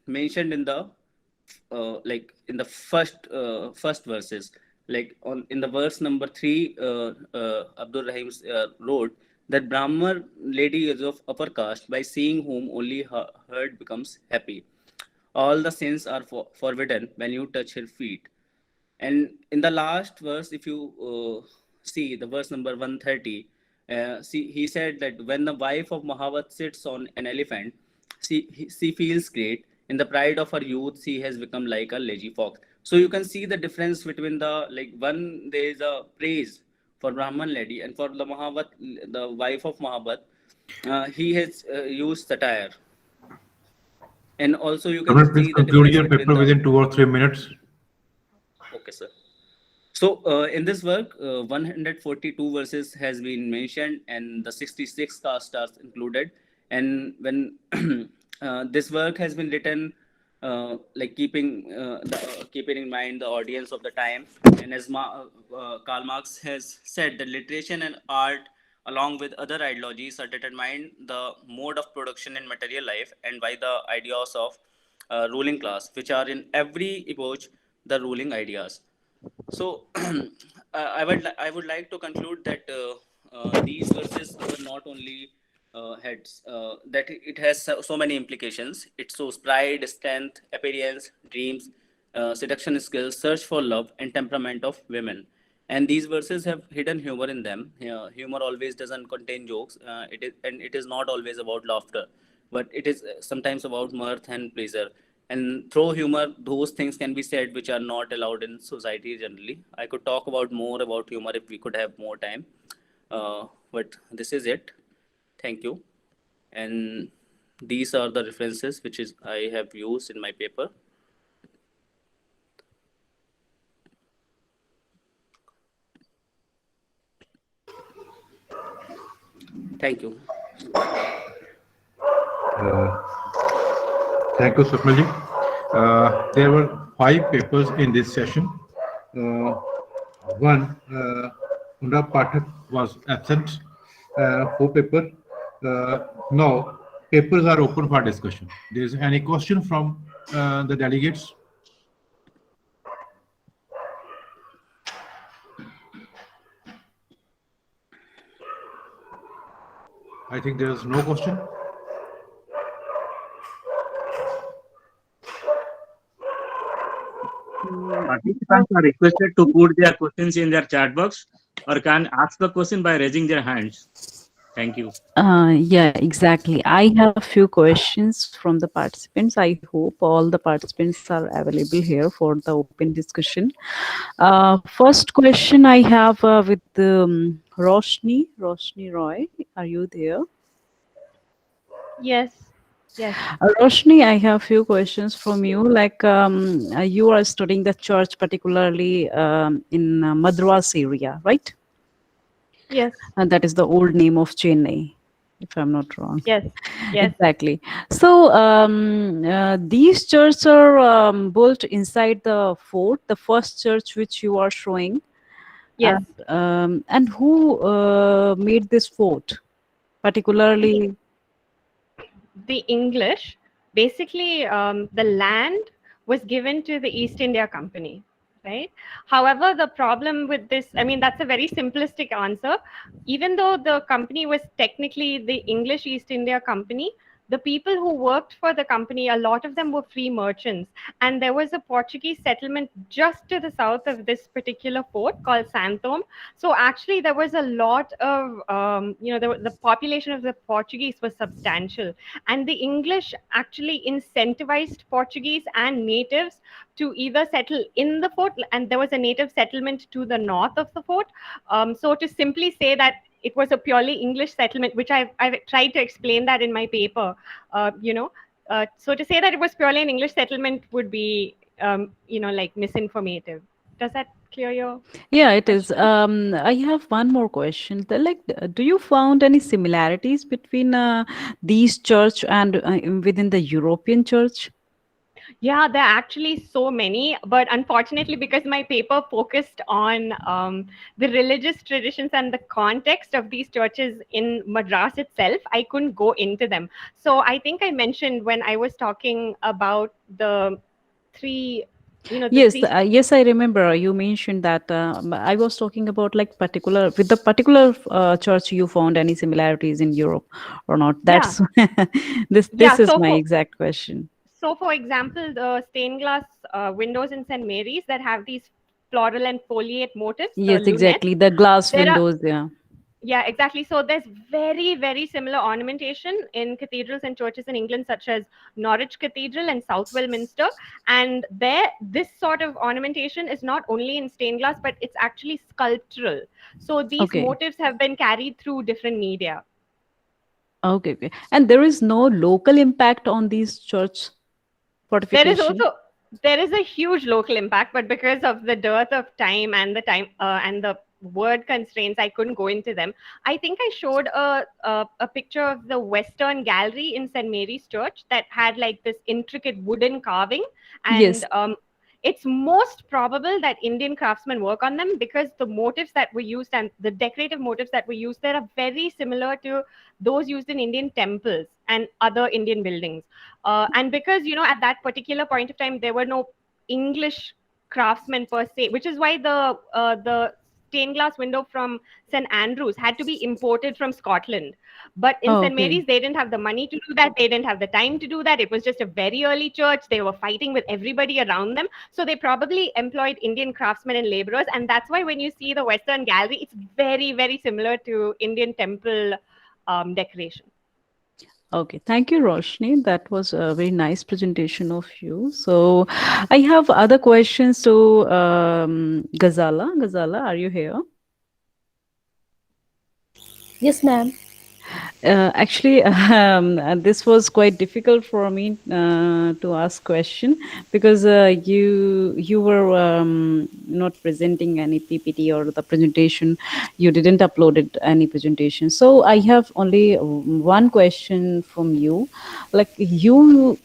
mentioned in the like in the first verses. Like in the verse number 3, Abdur Rahim wrote that Brahman lady is of upper caste, by seeing whom only her heart becomes happy. All the sins are forbidden when you touch her feet. And in the last verse, if you see the verse number 130, he said that when the wife of Mahabhat sits on an elephant, she feels great. In the pride of her youth, she has become like a lazy fox. So you can see the difference between the, like, one, there is a praise for Brahman lady, and for the Mahabhat, the wife of Mahabhat, he has used satire. And also you can Please see the conclude difference your between paper within 2 or 3 minutes. Okay, sir. So in this work, 142 verses has been mentioned, and the 66 caste stars included. And when this work has been written, like keeping in mind the audience of the time, and as Karl Marx has said, that literature and art, along with other ideologies, are determined the mode of production in material life, and by the ideas of ruling class, which are in every epoch the ruling ideas. So I would like to conclude that these verses were not only that it has so many implications. It shows pride, strength, appearance, dreams, seduction skills, search for love, and temperament of women. And these verses have hidden humor in them. Humor always doesn't contain jokes. It is not always about laughter, but it is sometimes about mirth and pleasure. And through humor, those things can be said which are not allowed in society generally. I could talk about more about humor if we could have more time, but this is it. Thank you. And these are the references which I have used in my paper. Thank you. Thank you, Swapnil ji. There were 5 papers in this session. One, Unda Pathak was absent for paper. Now, papers are open for discussion. There is any question from the delegates? I think there is no question. Participants are requested to put their questions in their chat box or can ask the question by raising their hands. Thank you. Yeah, exactly. I have a few questions from the participants. I hope all the participants are available here for the open discussion. First question I have with Roshni Roy. Are you there? Yes. Yes. Roshni, I have few questions from you. Like you are studying the church, particularly in Madras area, right? Yes. And that is the old name of Chennai, if I'm not wrong. Yes. Yes. Exactly. So these churches are built inside the fort, the first church which you are showing. Yes. And who made this fort, particularly? The English, basically, the land was given to the East India Company, right? However, the problem with this, I mean, that's a very simplistic answer. Even though the company was technically the English East India Company, the people who worked for the company, a lot of them were free merchants. And there was a Portuguese settlement just to the south of this particular fort called Santhome. So actually, there was a lot of, the population of the Portuguese was substantial. And the English actually incentivized Portuguese and natives to either settle in the fort, and there was a native settlement to the north of the fort. So to simply say that it was a purely English settlement, which I've tried to explain that in my paper, so to say that it was purely an English settlement would be, like misinformative. Does that clear your? Yeah, it is. I have one more question. Do you found any similarities between these church and within the European church? Yeah, there are actually so many, but unfortunately, because my paper focused on the religious traditions and the context of these churches in Madras itself, I couldn't go into them. So I think I mentioned when I was talking about the three, Yes, yes, I remember you mentioned that. I was talking about like with the particular church you found any similarities in Europe or not? That's this is so my exact question. So, for example, the stained glass windows in St. Mary's that have these floral and foliate motifs. Yes, exactly. The glass windows, yeah. Yeah, exactly. So there's very, very similar ornamentation in cathedrals and churches in England, such as Norwich Cathedral and Southwell Minster. And there, this sort of ornamentation is not only in stained glass, but it's actually sculptural. So these motifs have been carried through different media. Okay. And there is no local impact on these church fortifications? There is a huge local impact, but because of the dearth of time and the word constraints, I couldn't go into them. I think I showed a picture of the Western Gallery in St. Mary's Church that had like this intricate wooden carving, and yes. It's most probable that Indian craftsmen work on them because the motifs that were used and the decorative motifs that were used there are very similar to those used in Indian temples and other Indian buildings. And because, at that particular point of time, there were no English craftsmen per se, which is why the stained glass window from St. Andrews had to be imported from Scotland. But in St. Mary's, they didn't have the money to do that. They didn't have the time to do that. It was just a very early church. They were fighting with everybody around them. So they probably employed Indian craftsmen and laborers. And that's why when you see the Western Gallery, it's very, very similar to Indian temple decoration. Okay, thank you, Roshni. That was a very nice presentation of you. So I have other questions to Ghazala. Ghazala, are you here? Yes, ma'am. Actually, this was quite difficult for me to ask question because you were not presenting any PPT or the presentation. You didn't uploaded any presentation. So I have only one question from you. Like you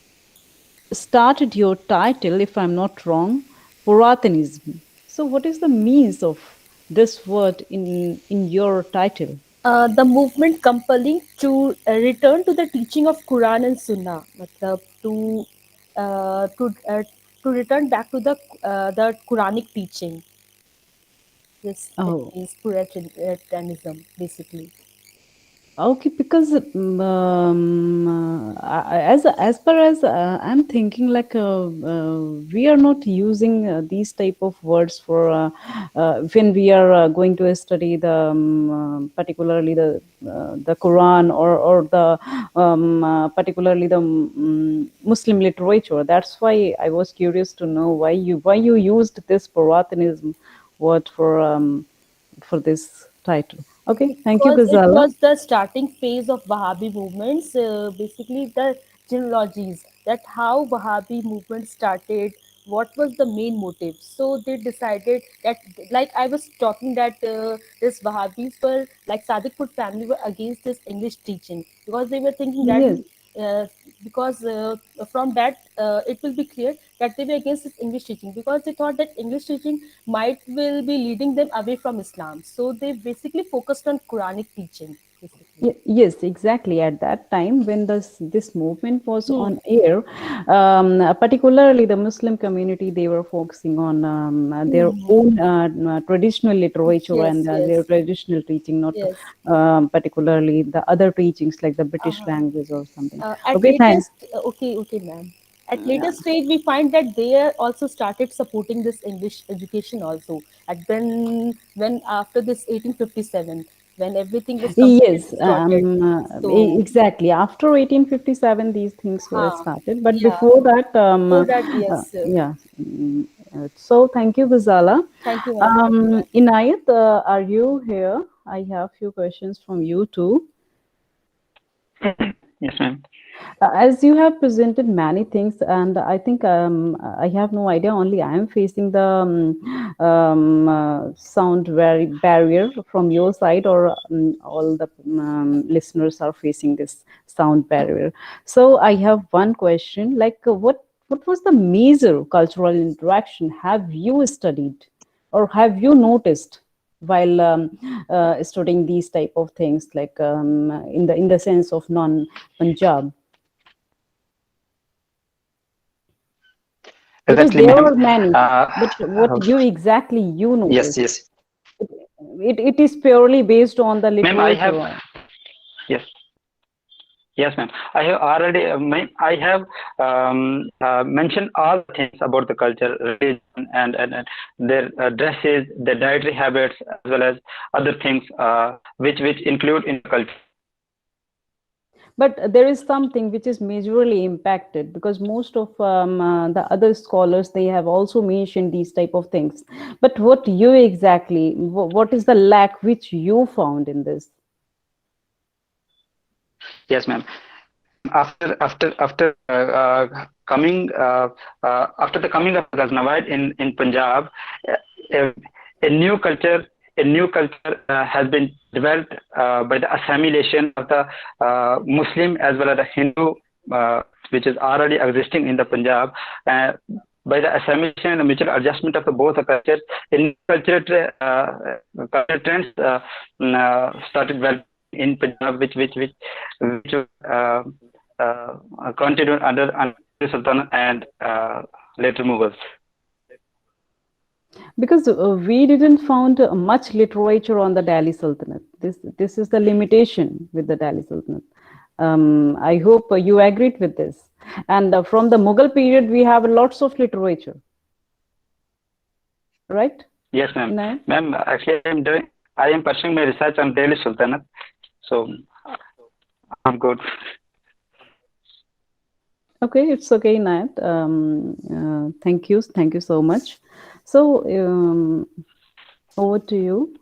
started your title, if I'm not wrong, Puratanism. So what is the means of this word in your title? The movement compelling to return to the teaching of Quran and Sunnah, matlab uh, to uh, to return back to the Quranic teaching. Yes, it Oh, means Puritanism, basically. okay, because as far as I'm thinking, like we are not using these type of words for when we are going to study the particularly the Quran or the particularly the Muslim literature. That's why I was curious to know why you used this Puratanism word for this title. Okay, thank you, Because it Ghazala. was the starting phase of Wahhabi movements, basically the genealogies, that how Wahhabi movement started, what was the main motive. So they decided that, like I was talking, that this Wahhabis were, like Sadiqpur family were against this English teaching, because they were thinking that Yes, uh, because from that it will be clear that they were against this English teaching, because they thought that English teaching might will be leading them away from Islam. So they basically focused on Quranic teaching, basically. yes, exactly. At that time, when this movement was Hmm. on air, particularly the Muslim community, they were focusing on their Hmm. own traditional literature Yes, and their yes, traditional teaching, not yes. particularly the other teachings like the British Uh-huh. language or something. At Okay, thanks. latest, okay, ma'am. At later stage, we find that they also started supporting this English education also. At when after this 1857, when everything was completely Yes, distorted. So, exactly. After 1857, these things were huh, started. But yeah. before that, For that, yes. yeah. So thank you, Ghazala. Thank you, ma'am. Thank you, ma'am. Inayat, are you here? I have few questions from you too. Yes, ma'am. As you have presented many things, and I think I have no idea. Only I am facing the sound barrier from your side, or all the listeners are facing this sound barrier. So I have one question: like, what was the major cultural interaction have you studied, or have you noticed while studying these type of things, like in the sense of non-Punjab? Because Exactly, there ma'am. are many, Uh, but what you exactly you yes, noticed? yes, It is purely based on the ma'am. I have literature. yes. Yes, ma'am. I have already, I have mentioned all the things about the culture, religion, and their dresses, their dietary habits, as well as other things which include in the culture. But there is something which is majorly impacted, because most of the other scholars, they have also mentioned these type of things. But what you exactly, what is the lack which you found in this? Yes, ma'am. After coming after the coming of Ghaznavid in Punjab, a, a new culture has been developed by the assimilation of the Muslim as well as the Hindu, which is already existing in the Punjab. By the assimilation and the mutual adjustment of the both the cultures, in cultural trends started well in Punjab, which continued under Sultan and later Mughals. Because we didn't found much literature on the Delhi Sultanate. This is the limitation with the Delhi Sultanate. I hope you agreed with this. And from the Mughal period, we have lots of literature, right? Yes, ma'am. Inayat? Ma'am, actually, I am pursuing my research on Delhi Sultanate, so I'm good. Okay, it's okay, Inayat. Thank you so much. So over to you,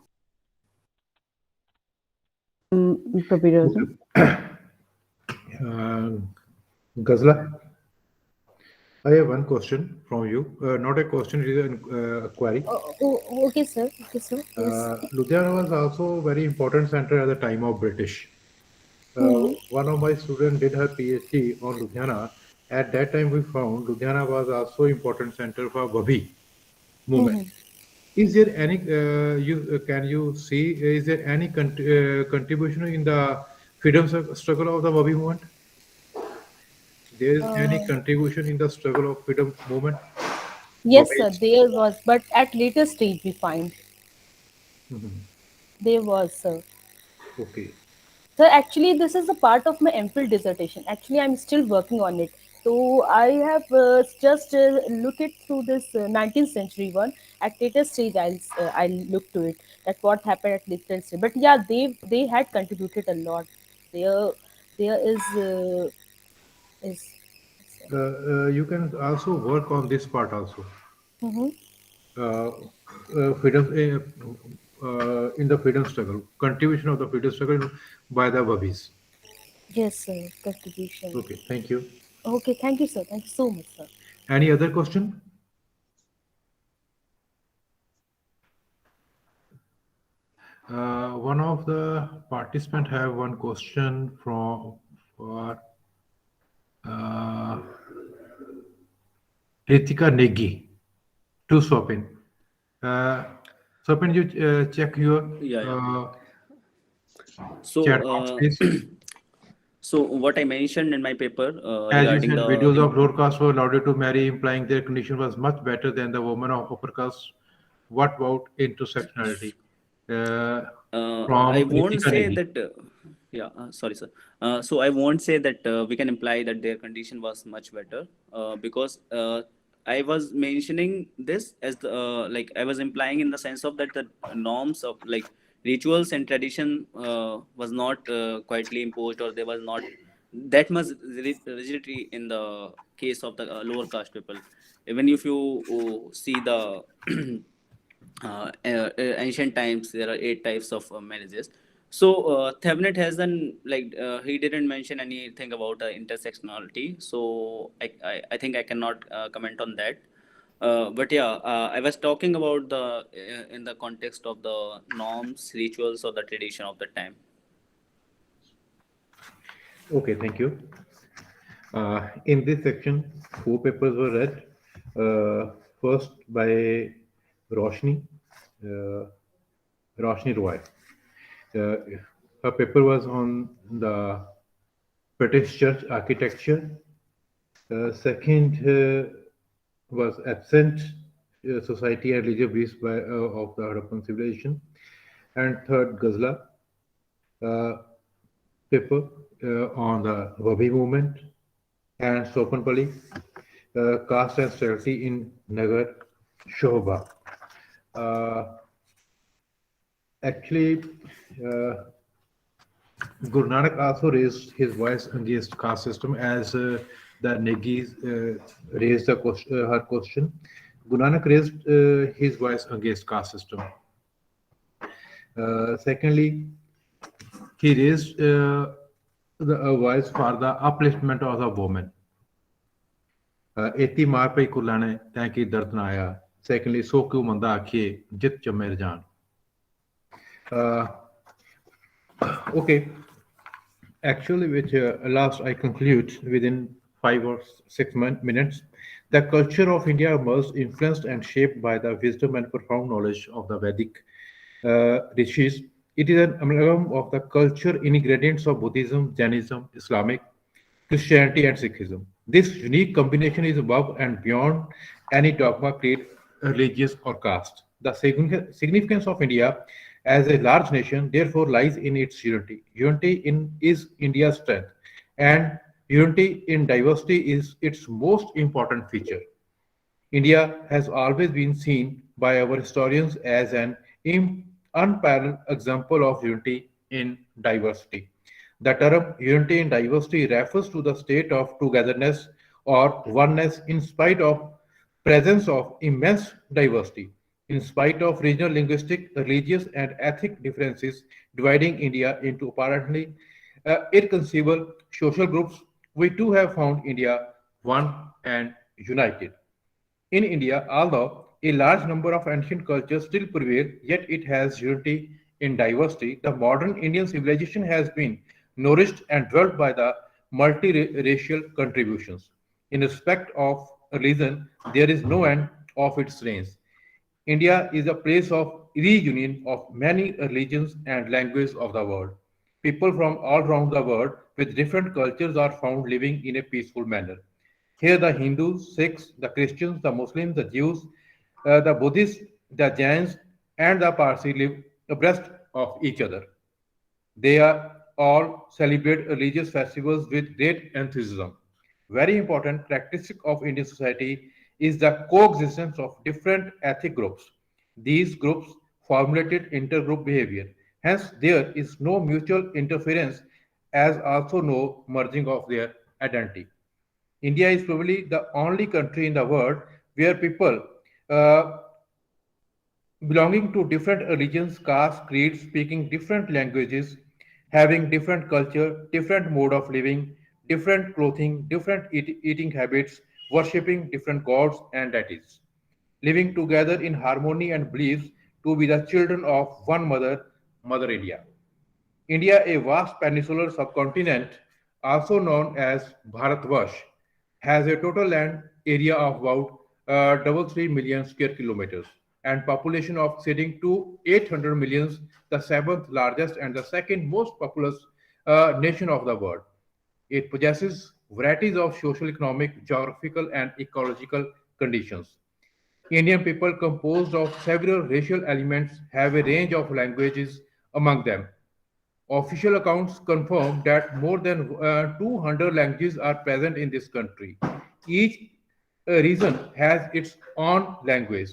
Prabir. Ghazla, I have one question from you. Not a question, it is a query. Okay, sir. Okay, sir. Yes. Ludhiana was also a very important center at the time of British. Hmm. One of my students did her PhD on Ludhiana At that time, we found Ludhiana was also important center for Wabhi movement. Is there any can you see is there any contribution in the freedom struggle of the Wabhi movement? There is any Uh, contribution in the struggle of freedom movement? yes, sir, Wabis? there was, but at later stage we find Mhm. there was, sir. Okay. So actually, this is a part of my MPhil dissertation. Actually, I'm still working on it. So I have just look it through this 19th century one. At later stage, I'll look to it that what happened at later stage. But yeah, they had contributed a lot. There there is. You can also work on this part also. Mm-hmm. Uh, freedom in the freedom struggle, contribution of the freedom struggle by the Wabis. Yes, sir. Contribution. Okay, thank you. Okay, thank you, sir. Thank you so much, sir. Any other question? One of the participants have one question from for uh, Ritika Negi to Swapin. Swapin, you check your Yeah. So, chat box, please. so what I mentioned in my paper As you regarding said, the videos of lower caste were allowed to marry, implying their condition was much better than the women of upper caste. What about intersectionality? I From won't Ritika say Negi. that. Yeah, sorry, sir. So I won't say that we can imply that their condition was much better because I was mentioning this as the like I was implying in the sense of that the norms of like rituals and tradition was not quietly imposed, or there was not that much rigidity in the case of the lower caste people. Even if you see the ancient times, there are 8 types of marriages. So Thabnet has done like he didn't mention anything about intersectionality, so I think I cannot comment on that. But yeah, I was talking about the in the context of the norms, rituals, or the tradition of the time. Okay, thank you. In this section, 4 papers were read. First by Roshni, uh, Roshni Roy. Her paper was on the British church architecture. Second was absent society and religious beliefs of the Harappan civilization. And third, Ghazla paper on the Wabhi movement. And Sopanpally, caste and sterility in Nagar Shobha. Actually, Guru Nanak also raised his voice against caste system as the Negis raised her question. Guru Nanak raised his voice against caste system. Secondly, he raised a voice for the upliftment of the woman. एती मार पे कुलाने तैंकी दर्द ना आया. Secondly, सो क्यों मंदा आखिए जित चमेर जान. Okay, actually, which last I conclude within 5 or 6 minutes. The culture of India was influenced and shaped by the wisdom and profound knowledge of the Vedic rishis. It is an amalgam of the culture ingredients of Buddhism, Jainism, Islamic, Christianity, and Sikhism. This unique combination is above and beyond any dogma, creed, religious, or caste. The significance of India as a large nation, therefore, lies in its unity. Is India's strength, and unity in diversity is its most important feature. India has always been seen by our historians as an unparalleled example of unity in diversity. The term unity in diversity refers to the state of togetherness or oneness in spite of presence of immense diversity. In spite of regional linguistic, religious, and ethnic differences dividing India into apparently irreconcilable social groups, we too have found India one and united. In India, although a large number of ancient cultures still prevail, yet it has unity in diversity. The modern Indian civilization has been nourished and dwelt by the multiracial contributions. In respect of religion, there is no end of its reign. India is a place of reunion of many religions and languages of the world. People from all around the world with different cultures are found living in a peaceful manner. Here, the Hindus, Sikhs, the Christians, the Muslims, the Jews, the Buddhists, the Jains, and the Parsi live abreast of each other. They are all celebrate religious festivals with great enthusiasm. Very important characteristic of Indian society is the coexistence of different ethnic groups. These groups formulated intergroup behavior. Hence, there is no mutual interference as also no merging of their identity. India is probably the only country in the world where people uh, belonging to different religions, castes, creeds, speaking different languages, having different culture, different mode of living, different clothing, different eating habits, worshipping different gods and deities, living together in harmony and beliefs to be the children of one mother, Mother India. India, a vast peninsular subcontinent, also known as Bharatvarsh, has a total land area of about 3 million square kilometers and population of exceeding to 800 millions, the seventh largest and the second most populous nation of the world. It possesses varieties of social, economic, geographical, and ecological conditions. Indian people, composed of several racial elements, have a range of languages among them. Official accounts confirm that more than 200 languages are present in this country. Each region has its own language.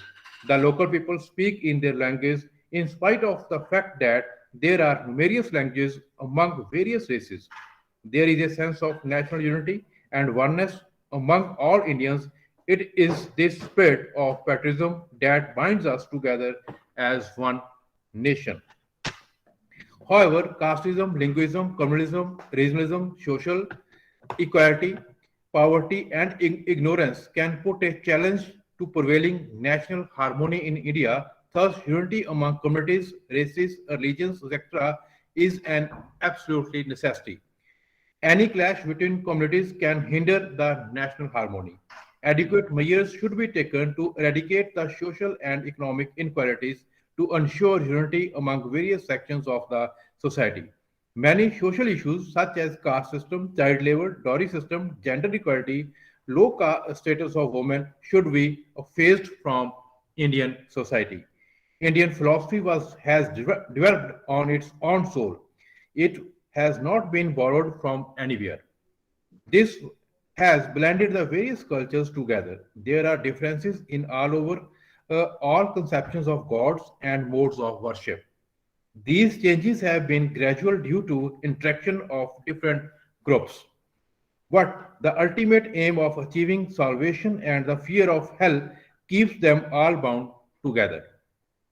The local people speak in their language in spite of the fact that there are numerous languages among various races. There is a sense of national unity and oneness among all Indians. It is this spirit of patriotism that binds us together as one nation. However, casteism, linguism, communalism, regionalism, social equality, poverty, and ignorance can put a challenge to prevailing national harmony in India. Thus, unity among communities, races, religions, etc., is an absolutely necessity. Any clash between communities can hinder the national harmony. Adequate measures should be taken to eradicate the social and economic inequalities to ensure unity among various sections of the society. Many social issues such as caste system, child labor, dowry system, gender equality, status of women should be phased from Indian society. Indian philosophy has developed on its own soul. It has not been borrowed from anywhere. This has blended the various cultures together. There are differences in all conceptions of gods and modes of worship. These changes have been gradual due to interaction of different groups. But the ultimate aim of achieving salvation and the fear of hell keeps them all bound together.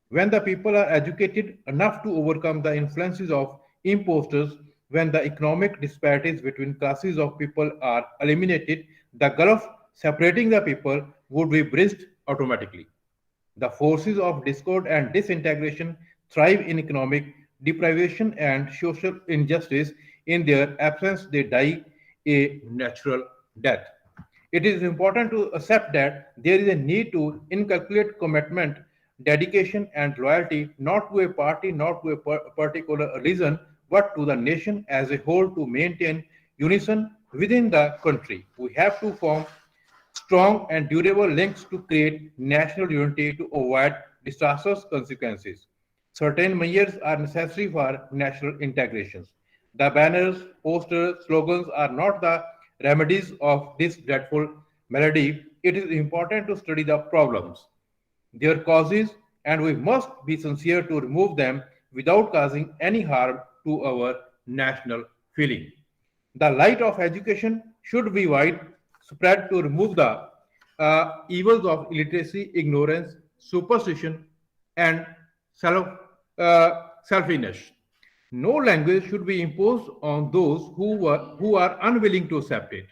When the people are educated enough to overcome the influences of impostors, when the economic disparities between classes of people are eliminated, the gulf separating the people would be bridged automatically. The forces of discord and disintegration thrive in economic deprivation and social injustice. In their absence, they die a natural death. It is important to accept that there is a need to inculcate commitment, dedication, and loyalty not to a party, not to a particular religion, but to the nation as a whole to maintain unison within the country. We have to form strong and durable links to create national unity to avoid disastrous consequences. Certain measures are necessary for national integrations. The banners, posters, slogans are not the remedies of this dreadful malady. It is important to study the problems, their causes, and we must be sincere to remove them without causing any harm to our national feeling. The light of education should be widespread to remove the evils of illiteracy, ignorance, superstition, and selfishness. No language should be imposed on those who are unwilling to accept it.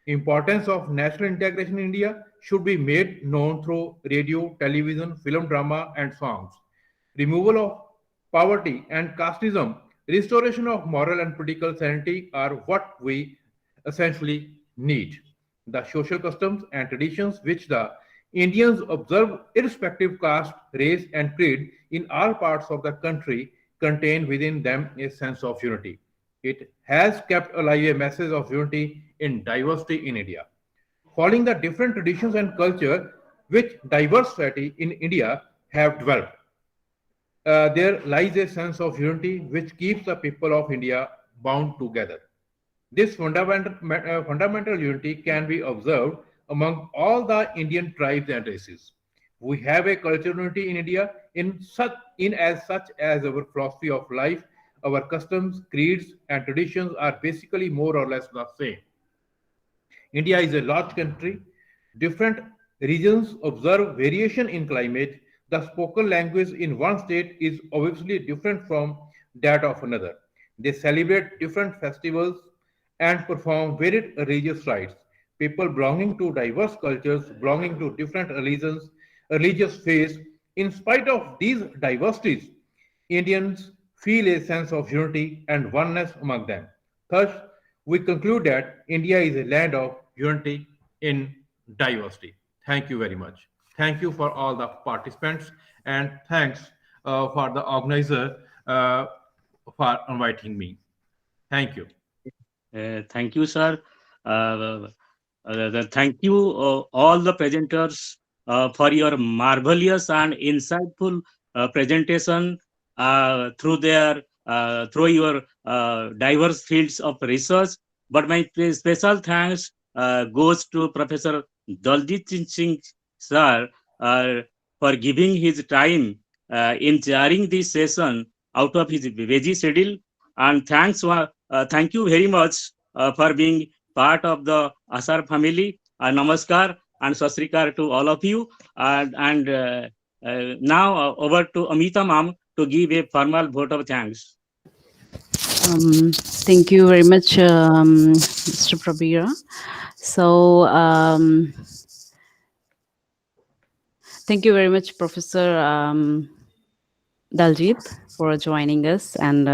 Importance of national integration in India should be made known through radio, television, film, drama, and songs. Removal of poverty and casteism, restoration of moral and political sanity are what we essentially need. the social customs and traditions which the Indians observe irrespective caste, race, and creed in all parts of the country contain within them a sense of unity. It has kept alive a message of unity in diversity in India. Following the different traditions and culture which diverse society in India have developed, there lies a sense of unity which keeps the people of India bound together. This fundamental unity can be observed among all the Indian tribes and races. We have a cultural unity in India in as such as our philosophy of life, our customs, creeds, and traditions are basically more or less the same. India is a large country. Different regions observe variation in climate. The spoken language in one state is obviously different from that of another. They celebrate different festivals and perform varied religious rites. People belonging to diverse cultures, belonging to different religions, religious faiths, in spite of these diversities, Indians feel a sense of unity and oneness among them. Thus, we conclude that India is a land of unity in diversity. Thank you very much. Thank you for all the participants and thanks for the organizer for inviting me. Thank you. Thank you, sir. Thank you, all the presenters, for your marvelous and insightful presentation through your diverse fields of research. But my special thanks goes to Professor Daljit Singh, sir, for giving his time in chairing this session out of his busy schedule. And thank you very much for being part of the Asar family. Namaskar and Sasrikar to all of you. Now over to Amita ma'am to give a formal vote of thanks. Thank you very much, Mr. Prabira. So, thank you very much, Professor Daljit, for joining us and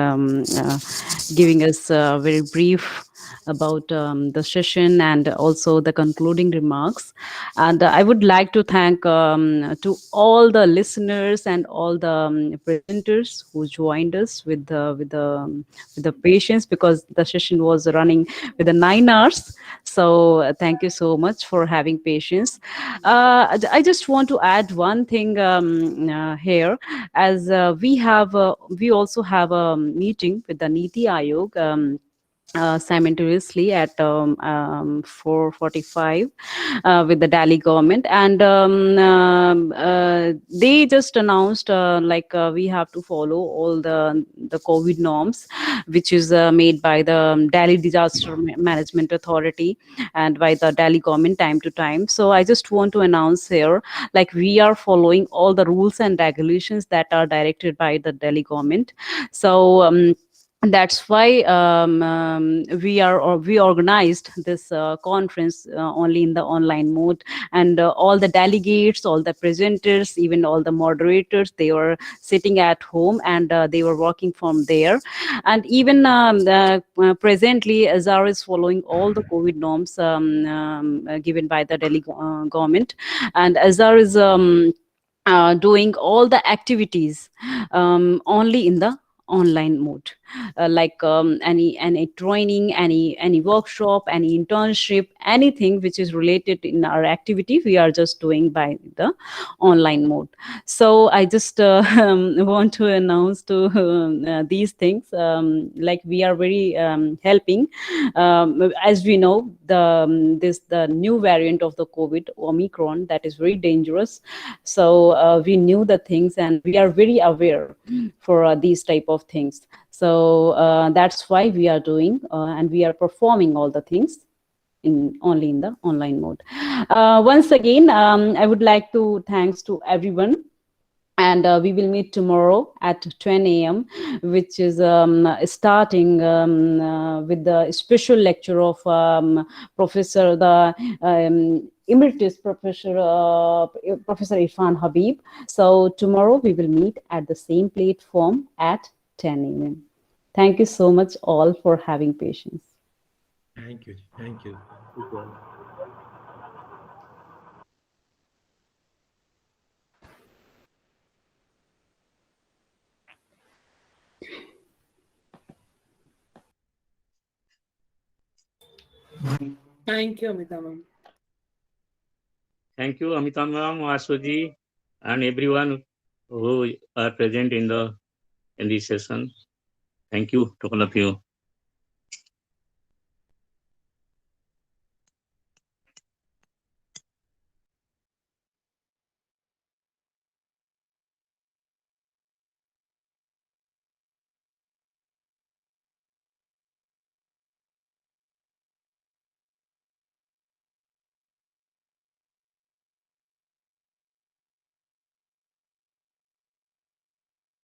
giving us a very brief about the session and also the concluding remarks. And I would like to thank to all the listeners and all the presenters who joined us with the patience, because the session was running with the 9 hours. So thank you so much for having patience. I just want to add one thing here, as we also have a meeting with the Niti Aayog simultaneously at 4:45 with the Delhi government, and they just announced we have to follow all the COVID norms, which is made by the Delhi Disaster Management Authority and by the Delhi government time to time. So I just want to announce here, like, we are following all the rules and regulations that are directed by the Delhi government. So that's why we organized this conference only in the online mode, and all the delegates, all the presenters, even all the moderators, they were sitting at home and they were working from there. And even presently, Azar is following all the COVID norms given by the Delhi government, and Azar is doing all the activities only in the online mode, any training, any workshop, any internship, anything which is related in our activity, we are just doing by the online mode. So I just want to announce to these things, like, we are very helping. As we know, the new variant of the COVID, Omicron, that is very dangerous. So we knew the things and we are very aware for these type of things. So that's why we are doing and we are performing all the things only in the online mode. Once again, I would like to thanks to everyone. And we will meet tomorrow at 10 a.m., which is starting with the special lecture of Professor Emeritus Professor Irfan Habib. So tomorrow we will meet at the same platform at 10 a.m. Thank you so much all for having patience. Thank you. Thank you. Thank you, Amita ma'am. Thank you, Amita ma'am, Vasuji, and everyone who are present in this session. Thank you to all of you.